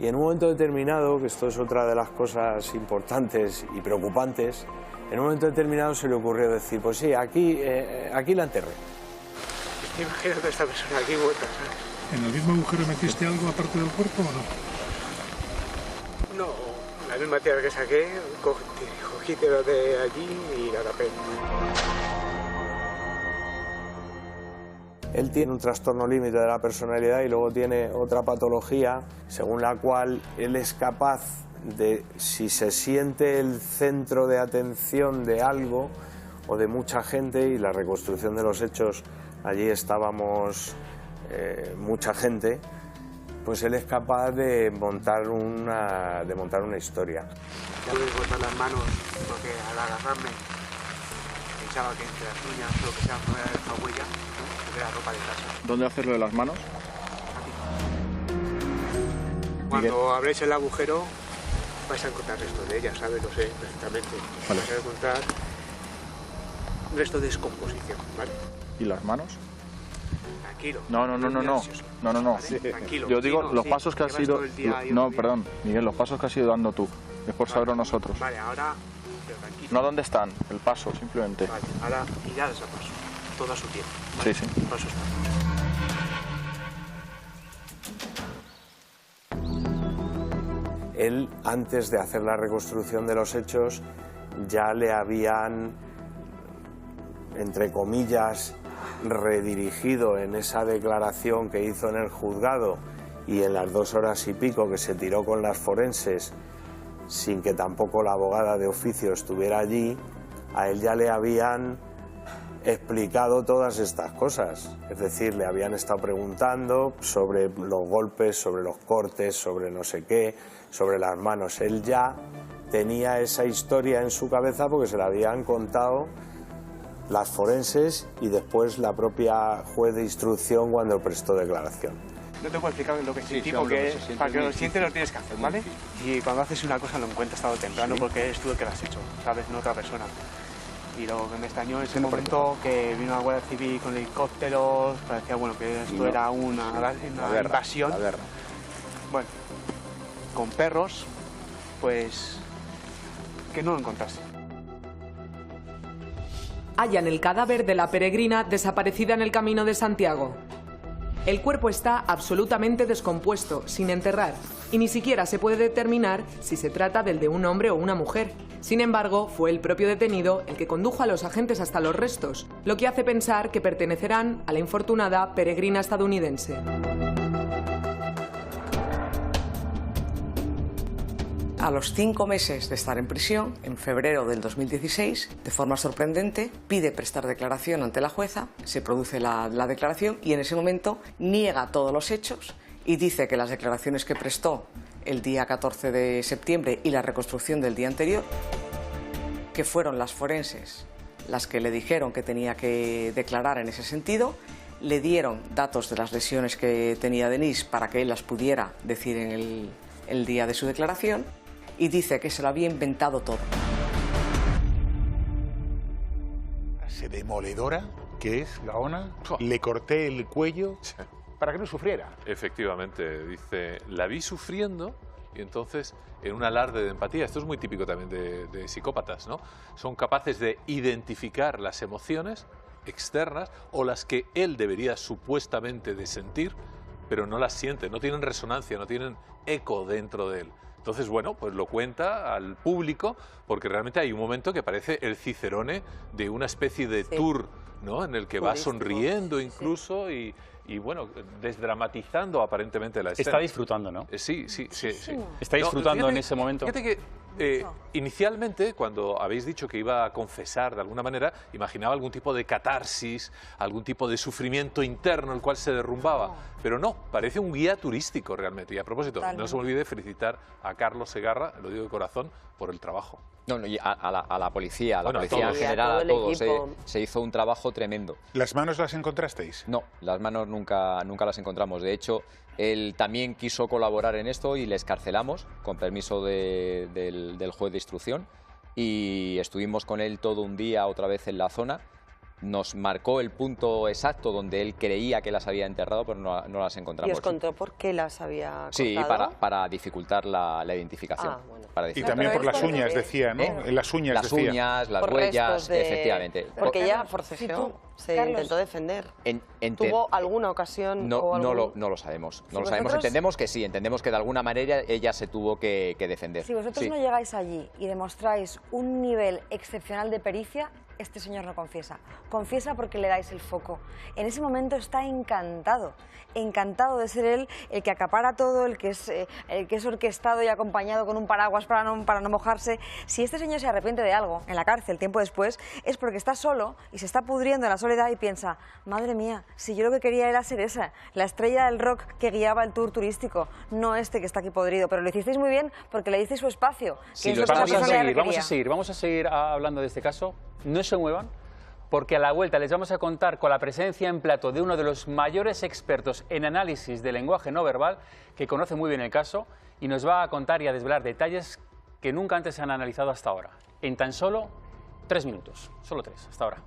Y en un momento determinado, que esto es otra de las cosas importantes y preocupantes, en un momento determinado se le ocurrió decir, pues sí, aquí la enterré. Imagínate a esta persona aquí muerta, ¿sabes? ¿En el mismo agujero metiste algo aparte del cuerpo o no? No, la misma tierra que saqué, cogí tierra de allí y la tapé. Él tiene un trastorno límite de la personalidad y luego tiene otra patología según la cual él es capaz de, si se siente el centro de atención de algo o de mucha gente, y la reconstrucción de los hechos, allí estábamos mucha gente, pues él es capaz de montar una historia. Ya me botar las manos porque al agarrarme pensaba que entre las uñas o lo que sea me había dejado huella, ¿no? Porque era ropa de casa. ¿Dónde hacerlo de las manos? Cuando abréis el agujero vais a encontrar restos de ella, ¿sabes? Lo sé perfectamente. Vale. Vais a encontrar un resto de descomposición, ¿vale? ¿Y las manos? Tranquilo. No. ¿Vale? Tranquilo. Yo digo, Sí, los sí, pasos que has llevas ido... todo el día ahí No, dormido. perdón, Miguel, los pasos que has ido dando tú. Es por saberlo nosotros. Vale, ahora... Pero tranquilo. No dónde están, el paso, simplemente. Vale, ahora mirad ese paso. Todo a su tiempo. ¿vale? Sí. El paso está. Él, antes de hacer la reconstrucción de los hechos, ya le habían, entre comillas, redirigido en esa declaración que hizo en el juzgado y en las 2 horas y pico que se tiró con las forenses, sin que tampoco la abogada de oficio estuviera allí, a él ya le habían explicado todas estas cosas. Es decir, le habían estado preguntando sobre los golpes, sobre los cortes, sobre no sé qué, sobre las manos. Él ya tenía esa historia en su cabeza porque se la habían contado las forenses y después la propia juez de instrucción cuando prestó declaración. No te puedo explicar lo que sentí porque para que lo sientes lo tienes que hacer, ¿vale? Y cuando haces una cosa lo encuentras tarde o temprano porque eres tú el que lo has hecho, ¿sabes? No otra persona. Y lo que me extrañó en ese momento que vino la Guardia Civil con helicópteros, parecía bueno que esto era una invasión. La guerra. Bueno, con perros, pues que no lo encontrase. Hallan el cadáver de la peregrina desaparecida en el Camino de Santiago. El cuerpo está absolutamente descompuesto, sin enterrar, y ni siquiera se puede determinar si se trata del de un hombre o una mujer. Sin embargo, fue el propio detenido el que condujo a los agentes hasta los restos, lo que hace pensar que pertenecerán a la infortunada peregrina estadounidense. A los 5 meses de estar en prisión, en febrero del 2016, de forma sorprendente, pide prestar declaración ante la jueza, se produce la declaración y en ese momento niega todos los hechos y dice que las declaraciones que prestó el día 14 de septiembre y la reconstrucción del día anterior, que fueron las forenses las que le dijeron que tenía que declarar en ese sentido, le dieron datos de las lesiones que tenía Denise para que él las pudiera decir en el día de su declaración, y dice que se lo había inventado todo. Frase demoledora que es, Gaona, le corté el cuello para que no sufriera. Efectivamente, dice, la vi sufriendo y entonces en un alarde de empatía, esto es muy típico también de psicópatas, ¿no? Son capaces de identificar las emociones externas o las que él debería supuestamente de sentir, pero no las siente, no tienen resonancia, no tienen eco dentro de él. Entonces, bueno, pues lo cuenta al público porque realmente hay un momento que parece el Cicerone de una especie de tour, ¿no? En el que va sonriendo incluso y bueno, desdramatizando aparentemente la escena. Está disfrutando, ¿no? Sí. Está disfrutando en ese momento. Fíjate que inicialmente, cuando habéis dicho que iba a confesar de alguna manera, imaginaba algún tipo de catarsis, algún tipo de sufrimiento interno, el cual se derrumbaba. Pero no, parece un guía turístico realmente. Y a propósito, no se me olvide felicitar a Carlos Segarra, lo digo de corazón, por el trabajo. No, y a la policía, Bueno, en general, a todos. Se hizo un trabajo tremendo. ¿Las manos las encontrasteis? No, las manos nunca las encontramos. De hecho, él también quiso colaborar en esto y le escarcelamos, con permiso del juez de instrucción, y estuvimos con él todo un día otra vez en la zona. Nos marcó el punto exacto donde él creía que las había enterrado, pero no las encontramos. ¿Y os contó por qué las había cortado? Sí, para dificultar la identificación. Y también por las uñas, decía, ¿no? Las uñas, las uñas, las huellas, efectivamente. Porque ella forcejeó, se intentó defender. ¿Tuvo alguna ocasión? No lo sabemos. No lo sabemos. Entendemos que sí, entendemos que de alguna manera ella se tuvo que defender. Si vosotros no llegáis allí y demostráis un nivel excepcional de pericia, este señor no confiesa. Confiesa porque le dais el foco. En ese momento está encantado de ser él el que acapara todo, el que es orquestado y acompañado con un paraguas para no mojarse. Si este señor se arrepiente de algo en la cárcel tiempo después, es porque está solo y se está pudriendo en la soledad y piensa, madre mía, si yo lo que quería era ser esa, la estrella del rock que guiaba el tour turístico, no este que está aquí podrido. Pero lo hicisteis muy bien porque le disteis su espacio. Vamos a seguir hablando de este caso. No se muevan, porque a la vuelta les vamos a contar con la presencia en plato de uno de los mayores expertos en análisis de lenguaje no verbal, que conoce muy bien el caso y nos va a contar y a desvelar detalles que nunca antes se han analizado hasta ahora, en tan solo 3 minutos, solo 3 hasta ahora.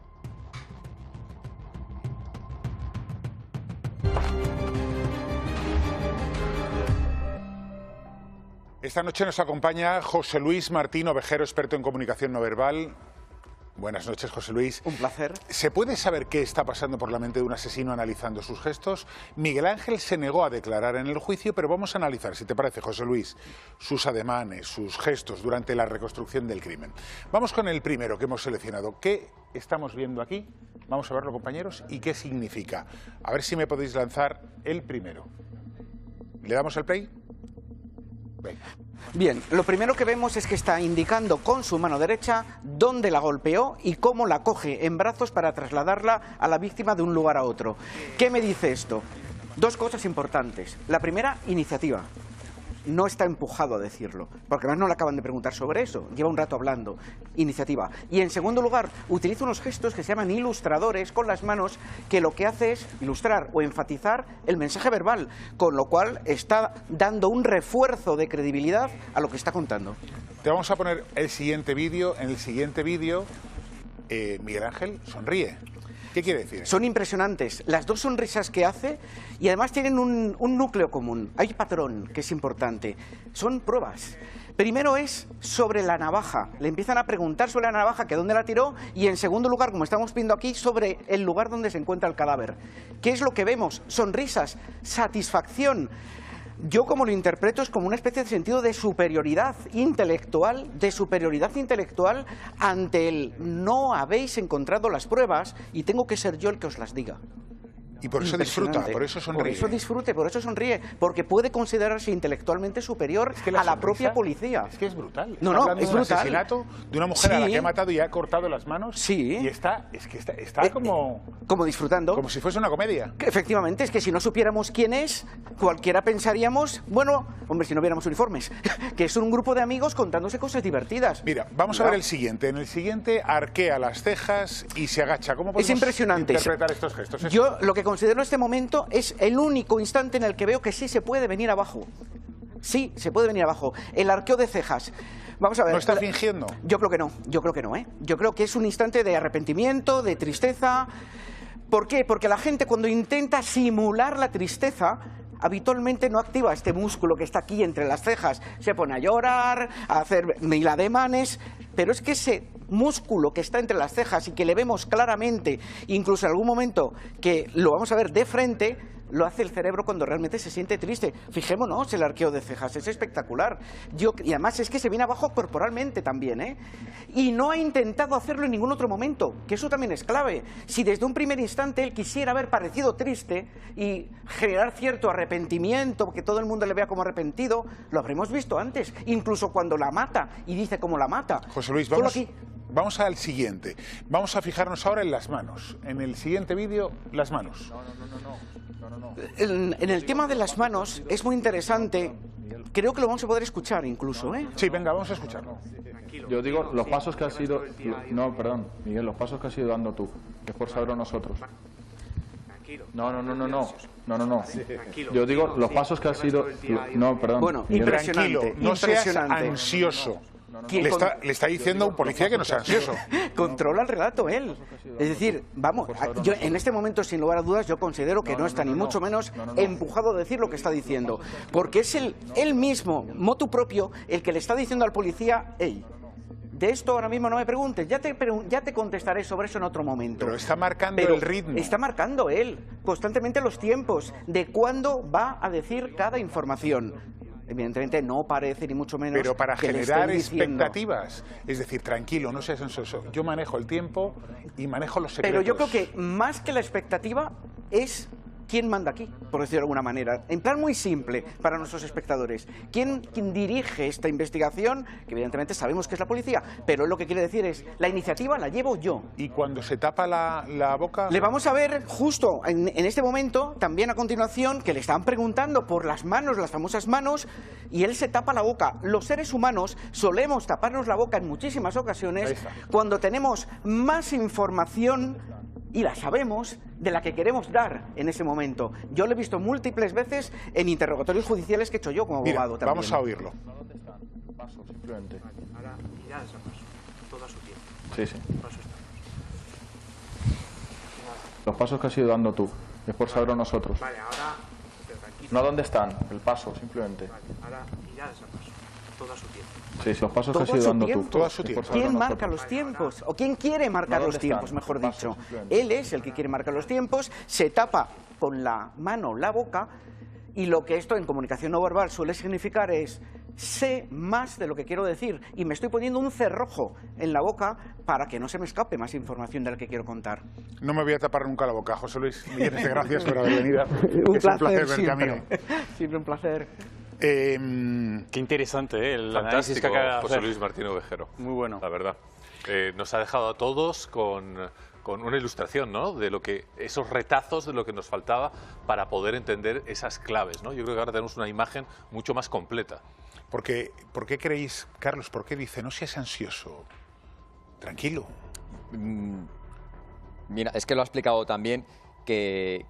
Esta noche nos acompaña José Luis Martín Ovejero, experto en comunicación no verbal. Buenas noches, José Luis. Un placer. ¿Se puede saber qué está pasando por la mente de un asesino analizando sus gestos? Miguel Ángel se negó a declarar en el juicio, pero vamos a analizar, si te parece, José Luis, sus ademanes, sus gestos durante la reconstrucción del crimen. Vamos con el primero que hemos seleccionado. ¿Qué estamos viendo aquí? Vamos a verlo, compañeros, y qué significa. A ver si me podéis lanzar el primero. ¿Le damos al play? Venga. Bien, lo primero que vemos es que está indicando con su mano derecha dónde la golpeó y cómo la coge en brazos para trasladarla a la víctima de un lugar a otro. ¿Qué me dice esto? Dos cosas importantes. La primera, iniciativa. No está empujado a decirlo, porque además no le acaban de preguntar sobre eso, lleva un rato hablando. Iniciativa. Y en segundo lugar, utiliza unos gestos que se llaman ilustradores con las manos, que lo que hace es ilustrar o enfatizar el mensaje verbal, con lo cual está dando un refuerzo de credibilidad a lo que está contando. Te vamos a poner el siguiente vídeo. En el siguiente vídeo, Miguel Ángel sonríe. ¿Qué quiere decir? Son impresionantes. Las dos sonrisas que hace y además tienen un núcleo común. Hay patrón, que es importante. Son pruebas. Primero es sobre la navaja. Le empiezan a preguntar sobre la navaja, que dónde la tiró, y en segundo lugar, como estamos viendo aquí, sobre el lugar donde se encuentra el cadáver. ¿Qué es lo que vemos? Sonrisas, satisfacción. Yo como lo interpreto es como una especie de sentido de superioridad intelectual ante el no habéis encontrado las pruebas y tengo que ser yo el que os las diga. Y por eso disfruta, por eso sonríe. Por eso disfrute, por eso sonríe, porque puede considerarse intelectualmente superior a la propia policía. Es que es brutal. No, Está hablando es de un brutal. asesinato de una mujer a la que ha matado y ha cortado las manos. Sí. Y está como disfrutando. Como si fuese una comedia. Efectivamente, es que si no supiéramos quién es, cualquiera pensaríamos, bueno, hombre, si no viéramos uniformes, que es un grupo de amigos contándose cosas divertidas. Mira, vamos a ver el siguiente. En el siguiente arquea las cejas y se agacha. ¿Cómo podemos interpretar estos gestos? Yo lo que considero este momento es el único instante en el que veo que sí se puede venir abajo. Sí, se puede venir abajo. El arqueo de cejas. Vamos a ver. ¿No está fingiendo? Yo creo que no, yo creo que no, ¿eh? Yo creo que es un instante de arrepentimiento, de tristeza. ¿Por qué? Porque la gente cuando intenta simular la tristeza, habitualmente no activa este músculo que está aquí entre las cejas. Se pone a llorar, a hacer mil ademanes, pero es que ese músculo que está entre las cejas y que le vemos claramente, incluso en algún momento que lo vamos a ver de frente, lo hace el cerebro cuando realmente se siente triste. Fijémonos el arqueo de cejas, es espectacular. Y además es que se viene abajo corporalmente también, ¿eh? Y no ha intentado hacerlo en ningún otro momento, que eso también es clave. Si desde un primer instante él quisiera haber parecido triste y generar cierto arrepentimiento, que todo el mundo le vea como arrepentido, lo habremos visto antes, incluso cuando la mata y dice cómo la mata. José Luis, vamos al siguiente. Vamos a fijarnos ahora en las manos. En el siguiente vídeo, las manos. En el tema de las manos es muy interesante. Creo que lo vamos a poder escuchar incluso, ¿eh? Sí, venga, vamos a escucharlo. Yo digo, los pasos que has ido... No, perdón, Miguel, los pasos que has ido dando tú, es por saberlo nosotros. No. Yo digo, los pasos que has ido... No, perdón. Bueno, Miguel. Tranquilo, no seas ansioso. Le está diciendo a un policía que no sea ansioso. Controla el relato él. Es decir, vamos, yo en este momento, sin lugar a dudas, yo considero que no está ni mucho menos empujado a decir lo que está diciendo. Porque es él mismo, motu propio, el que le está diciendo al policía, hey, de esto ahora mismo no me preguntes, ya te contestaré sobre eso en otro momento. Pero está marcando el ritmo. Está marcando él constantemente los tiempos de cuándo va a decir cada información. Evidentemente no parece ni mucho menos. Pero para que generar le estén diciendo... expectativas, es decir, tranquilo, no seas ansioso. Yo manejo el tiempo y manejo los secretos. Pero yo creo que más que la expectativa es quién manda aquí, por decirlo de alguna manera. En plan muy simple para nuestros espectadores. ¿Quién dirige esta investigación? Que evidentemente sabemos que es la policía, pero lo que quiere decir es, la iniciativa la llevo yo. ¿Y cuando se tapa la boca? Le vamos a ver justo en este momento, también a continuación, que le están preguntando por las manos, las famosas manos, y él se tapa la boca. Los seres humanos solemos taparnos la boca en muchísimas ocasiones cuando tenemos más información y la sabemos de la que queremos dar en ese momento. Yo lo he visto múltiples veces en interrogatorios judiciales que he hecho yo como abogado también. Vamos a oírlo. Paso, simplemente. Ahora mirad ese paso, todo a su tiempo. Sí. Paso está. Los pasos que has ido dando tú, es por saberlo nosotros. Vale, ahora... Pero tranquilo. No dónde están, el paso, simplemente. Vale, ahora mirad ese paso, todo a su tiempo. Sí, los pasos que has ido dando tú. Todo a su tiempo. ¿Quién marca los tiempos? ¿O quién quiere marcar los tiempos, mejor dicho? Él es el que quiere marcar los tiempos, se tapa con la mano la boca y lo que esto en comunicación no verbal suele significar es sé más de lo que quiero decir y me estoy poniendo un cerrojo en la boca para que no se me escape más información de la que quiero contar. No me voy a tapar nunca la boca, José Luis. Millones de gracias por haber venido. Un placer verte, siempre. amigo. Siempre un placer. Qué interesante, el análisis que acaba de José hacer. Luis Martín Ovejero. Muy bueno. La verdad. Nos ha dejado a todos con una ilustración, ¿no? De lo que esos retazos de lo que nos faltaba para poder entender esas claves, ¿no? Yo creo que ahora tenemos una imagen mucho más completa. ¿Por qué creéis, Carlos, por qué dice no seas ansioso? Tranquilo. Mira, es que lo ha explicado también que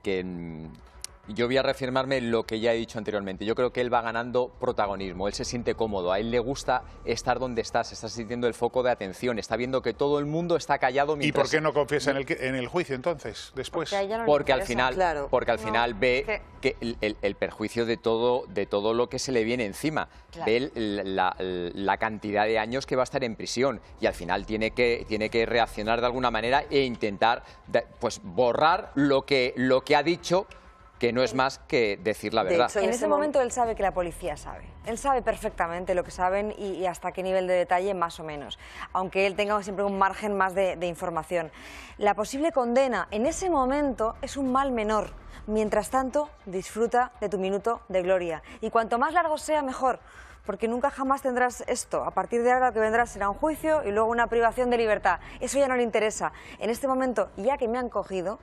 Yo voy a reafirmarme lo que ya he dicho anteriormente. Yo creo que él va ganando protagonismo, él se siente cómodo, a él le gusta estar donde está, se está sintiendo el foco de atención, está viendo que todo el mundo está callado mientras... ¿Y por qué no confiesa en el juicio entonces, después? Porque al final ve que el perjuicio de todo lo que se le viene encima. Claro. Ve la cantidad de años que va a estar en prisión y al final tiene que reaccionar de alguna manera e intentar pues borrar lo que ha dicho, que no es más que decir la verdad. En ese momento él sabe que la policía sabe. Él sabe perfectamente lo que saben y hasta qué nivel de detalle más o menos, aunque él tenga siempre un margen más de información. La posible condena en ese momento es un mal menor. Mientras tanto, disfruta de tu minuto de gloria. Y cuanto más largo sea, mejor. Porque nunca jamás tendrás esto. A partir de ahora lo que vendrá será un juicio y luego una privación de libertad. Eso ya no le interesa. En este momento, ya que me han cogido,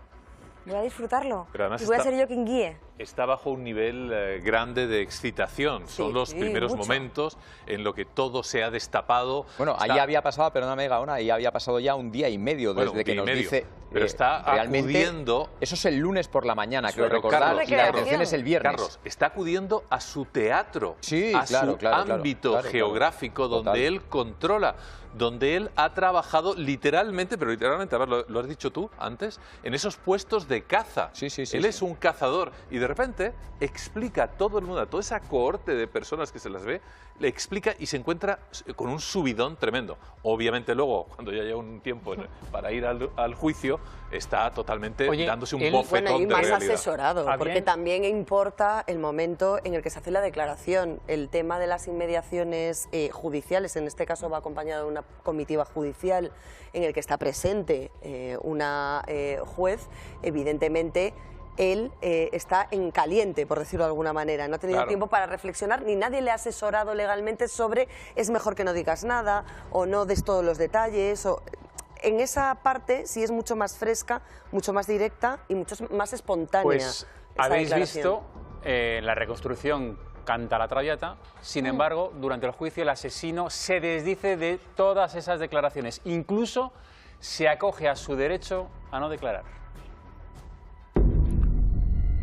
voy a disfrutarlo. Pero además y voy a ser yo quien guíe. Está bajo un nivel grande de excitación. Son los primeros momentos en lo que todo se ha destapado. Bueno, ahí había pasado, perdóname Gaona, ahí había pasado ya un día y medio desde que nos dice... Pero está acudiendo... Eso es el lunes por la mañana, creo recordar, Carlos, y la detención es el viernes. Carlos, está acudiendo a su teatro, a claro, su claro, ámbito geográfico donde él controla, donde él ha trabajado literalmente, pero literalmente, a ver, lo has dicho tú antes, en esos puestos de caza. Él es un cazador y de repente explica a todo el mundo, a toda esa cohorte de personas que se las ve, le explica y se encuentra con un subidón tremendo. Obviamente luego, cuando ya lleva un tiempo para ir al juicio, está totalmente dándose un bofetón de más realidad. Asesorado, porque también importa el momento en el que se hace la declaración. El tema de las inmediaciones judiciales, en este caso va acompañado de una comitiva judicial en el que está presente una juez, evidentemente él está en caliente, por decirlo de alguna manera. No ha tenido tiempo para reflexionar, ni nadie le ha asesorado legalmente sobre es mejor que no digas nada o no des todos los detalles. En esa parte sí es mucho más fresca, mucho más directa y mucho más espontánea. Pues habéis visto la reconstrucción canta la traviata, sin embargo, durante el juicio el asesino se desdice de todas esas declaraciones, incluso se acoge a su derecho a no declarar.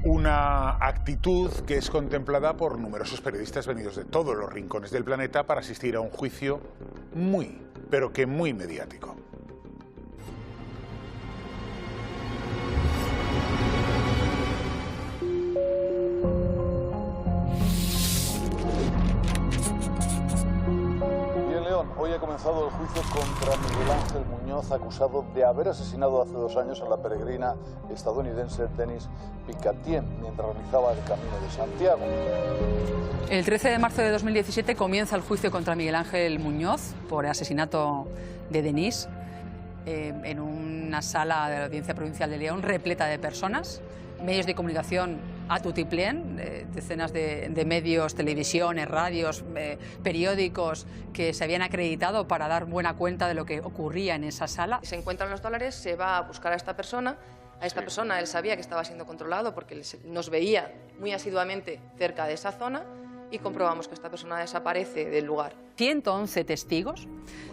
Una actitud que es contemplada por numerosos periodistas venidos de todos los rincones del planeta para asistir a un juicio muy, pero que muy mediático. Hoy ha comenzado el juicio contra Miguel Ángel Muñoz, acusado de haber asesinado hace 2 años a la peregrina estadounidense Denise Picatien mientras realizaba el Camino de Santiago. El 13 de marzo de 2017 comienza el juicio contra Miguel Ángel Muñoz por el asesinato de Denise en una sala de la Audiencia Provincial de León repleta de personas, medios de comunicación a tutiplén, decenas de medios, televisiones, radios, periódicos que se habían acreditado para dar buena cuenta de lo que ocurría en esa sala. Se encuentran los dólares, se va a buscar a esta persona. A esta persona él sabía que estaba siendo controlado porque nos veía muy asiduamente cerca de esa zona y comprobamos que esta persona desaparece del lugar. 111 testigos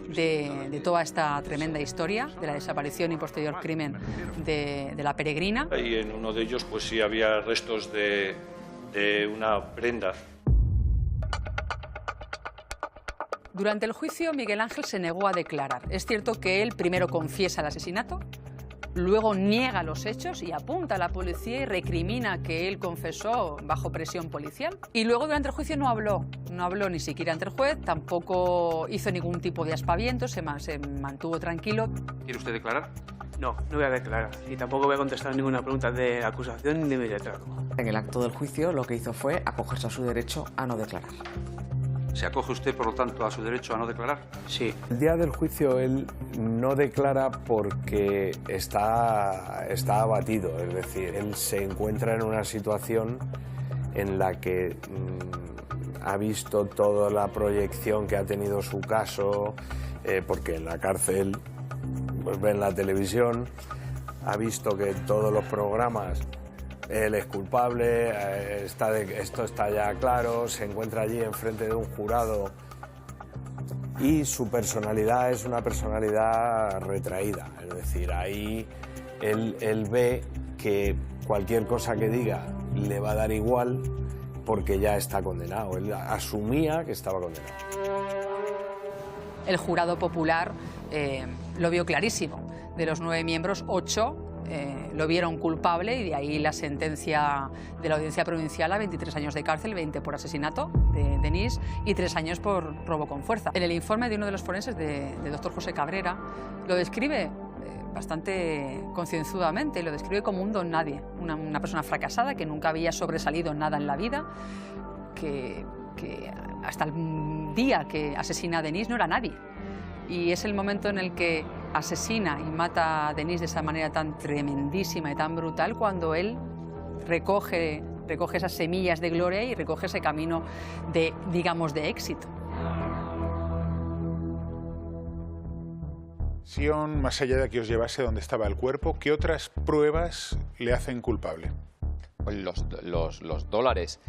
de toda esta tremenda historia, de la desaparición y posterior crimen de la peregrina. Y en uno de ellos pues sí había restos de una prenda. Durante el juicio Miguel Ángel se negó a declarar. Es cierto que él primero confiesa el asesinato, luego niega los hechos y apunta a la policía y recrimina que él confesó bajo presión policial. Y luego durante el juicio no habló ni siquiera ante el juez, tampoco hizo ningún tipo de aspaviento, se mantuvo tranquilo. ¿Quiere usted declarar? No, no voy a declarar y tampoco voy a contestar ninguna pregunta de acusación ni de retrato. En el acto del juicio lo que hizo fue acogerse a su derecho a no declarar. ¿Se acoge usted, por lo tanto, a su derecho a no declarar? Sí. El día del juicio él no declara porque está abatido, es decir, él se encuentra en una situación en la que ha visto toda la proyección que ha tenido su caso, porque en la cárcel pues ve en la televisión, ha visto que todos los programas él es culpable, esto está ya claro, se encuentra allí enfrente de un jurado y su personalidad es una personalidad retraída, es decir, ahí él ve que cualquier cosa que diga le va a dar igual porque ya está condenado. Él asumía que estaba condenado. El jurado popular lo vio clarísimo. De los 9 miembros, 8 lo vieron culpable y de ahí la sentencia de la Audiencia Provincial a 23 años de cárcel, 20 por asesinato de Denis y 3 años por robo con fuerza. En el informe de uno de los forenses, del doctor José Cabrera, lo describe bastante concienzudamente, lo describe como un don nadie, una persona fracasada que nunca había sobresalido nada en la vida, que hasta el día que asesina a Denis no era nadie. Y es el momento en el que asesina y mata a Denis de esa manera tan tremendísima y tan brutal cuando él recoge esas semillas de gloria y recoge ese camino de, digamos, de éxito. Sion, más allá de que os llevase donde estaba el cuerpo, ¿qué otras pruebas le hacen culpable? Pues los dólares.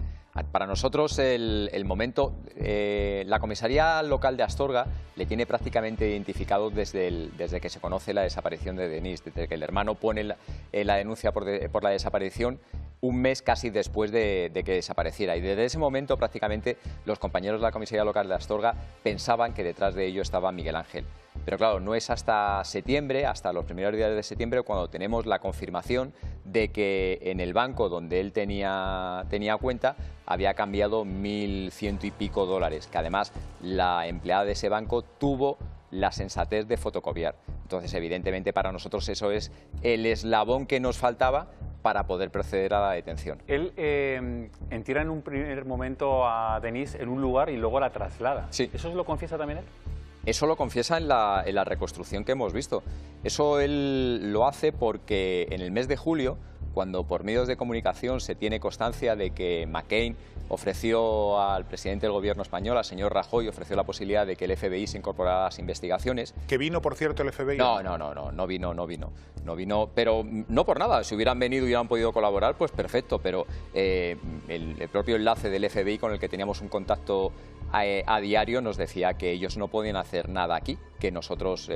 Para nosotros el momento, la comisaría local de Astorga le tiene prácticamente identificado desde que se conoce la desaparición de Denis, desde que el hermano pone la denuncia por la desaparición un mes casi después de que desapareciera. Y desde ese momento prácticamente los compañeros de la comisaría local de Astorga pensaban que detrás de ello estaba Miguel Ángel. Pero claro, no es hasta septiembre, hasta los primeros días de septiembre, cuando tenemos la confirmación de que en el banco donde él tenía cuenta había cambiado 1.100 y pico dólares, que además la empleada de ese banco tuvo la sensatez de fotocopiar. Entonces, evidentemente, para nosotros eso es el eslabón que nos faltaba para poder proceder a la detención. Él entierra en un primer momento a Denis en un lugar y luego la traslada. Sí. ¿Eso lo confiesa también él? Eso lo confiesa en la reconstrucción que hemos visto. Eso él lo hace porque en el mes de julio, cuando por medios de comunicación se tiene constancia de que McCain ofreció al presidente del gobierno español, al señor Rajoy, ofreció la posibilidad de que el FBI se incorporara a las investigaciones. ¿Que vino, por cierto, el FBI? No vino, pero no por nada. Si hubieran venido y hubieran podido colaborar, pues perfecto, pero el propio enlace del FBI con el que teníamos un contacto a diario nos decía que ellos no podían hacer nada aquí, que nosotros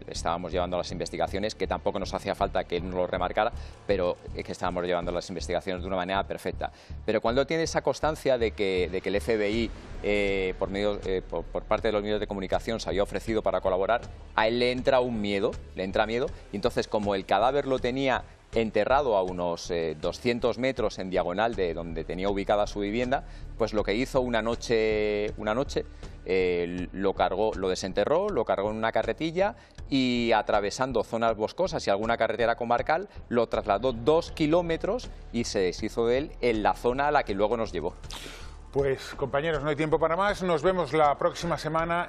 estábamos llevando las investigaciones, que tampoco nos hacía falta que él nos lo remarcara, pero que estábamos llevando las investigaciones de una manera perfecta. Pero cuando tiene esa constancia de que el FBI, por parte de los medios de comunicación, se había ofrecido para colaborar, a él le entra miedo, y entonces como el cadáver lo tenía enterrado a unos 200 metros en diagonal de donde tenía ubicada su vivienda, pues lo que hizo una noche lo desenterró, lo cargó en una carretilla y atravesando zonas boscosas y alguna carretera comarcal, lo trasladó 2 kilómetros y se deshizo de él en la zona a la que luego nos llevó. Pues compañeros, no hay tiempo para más, nos vemos la próxima semana.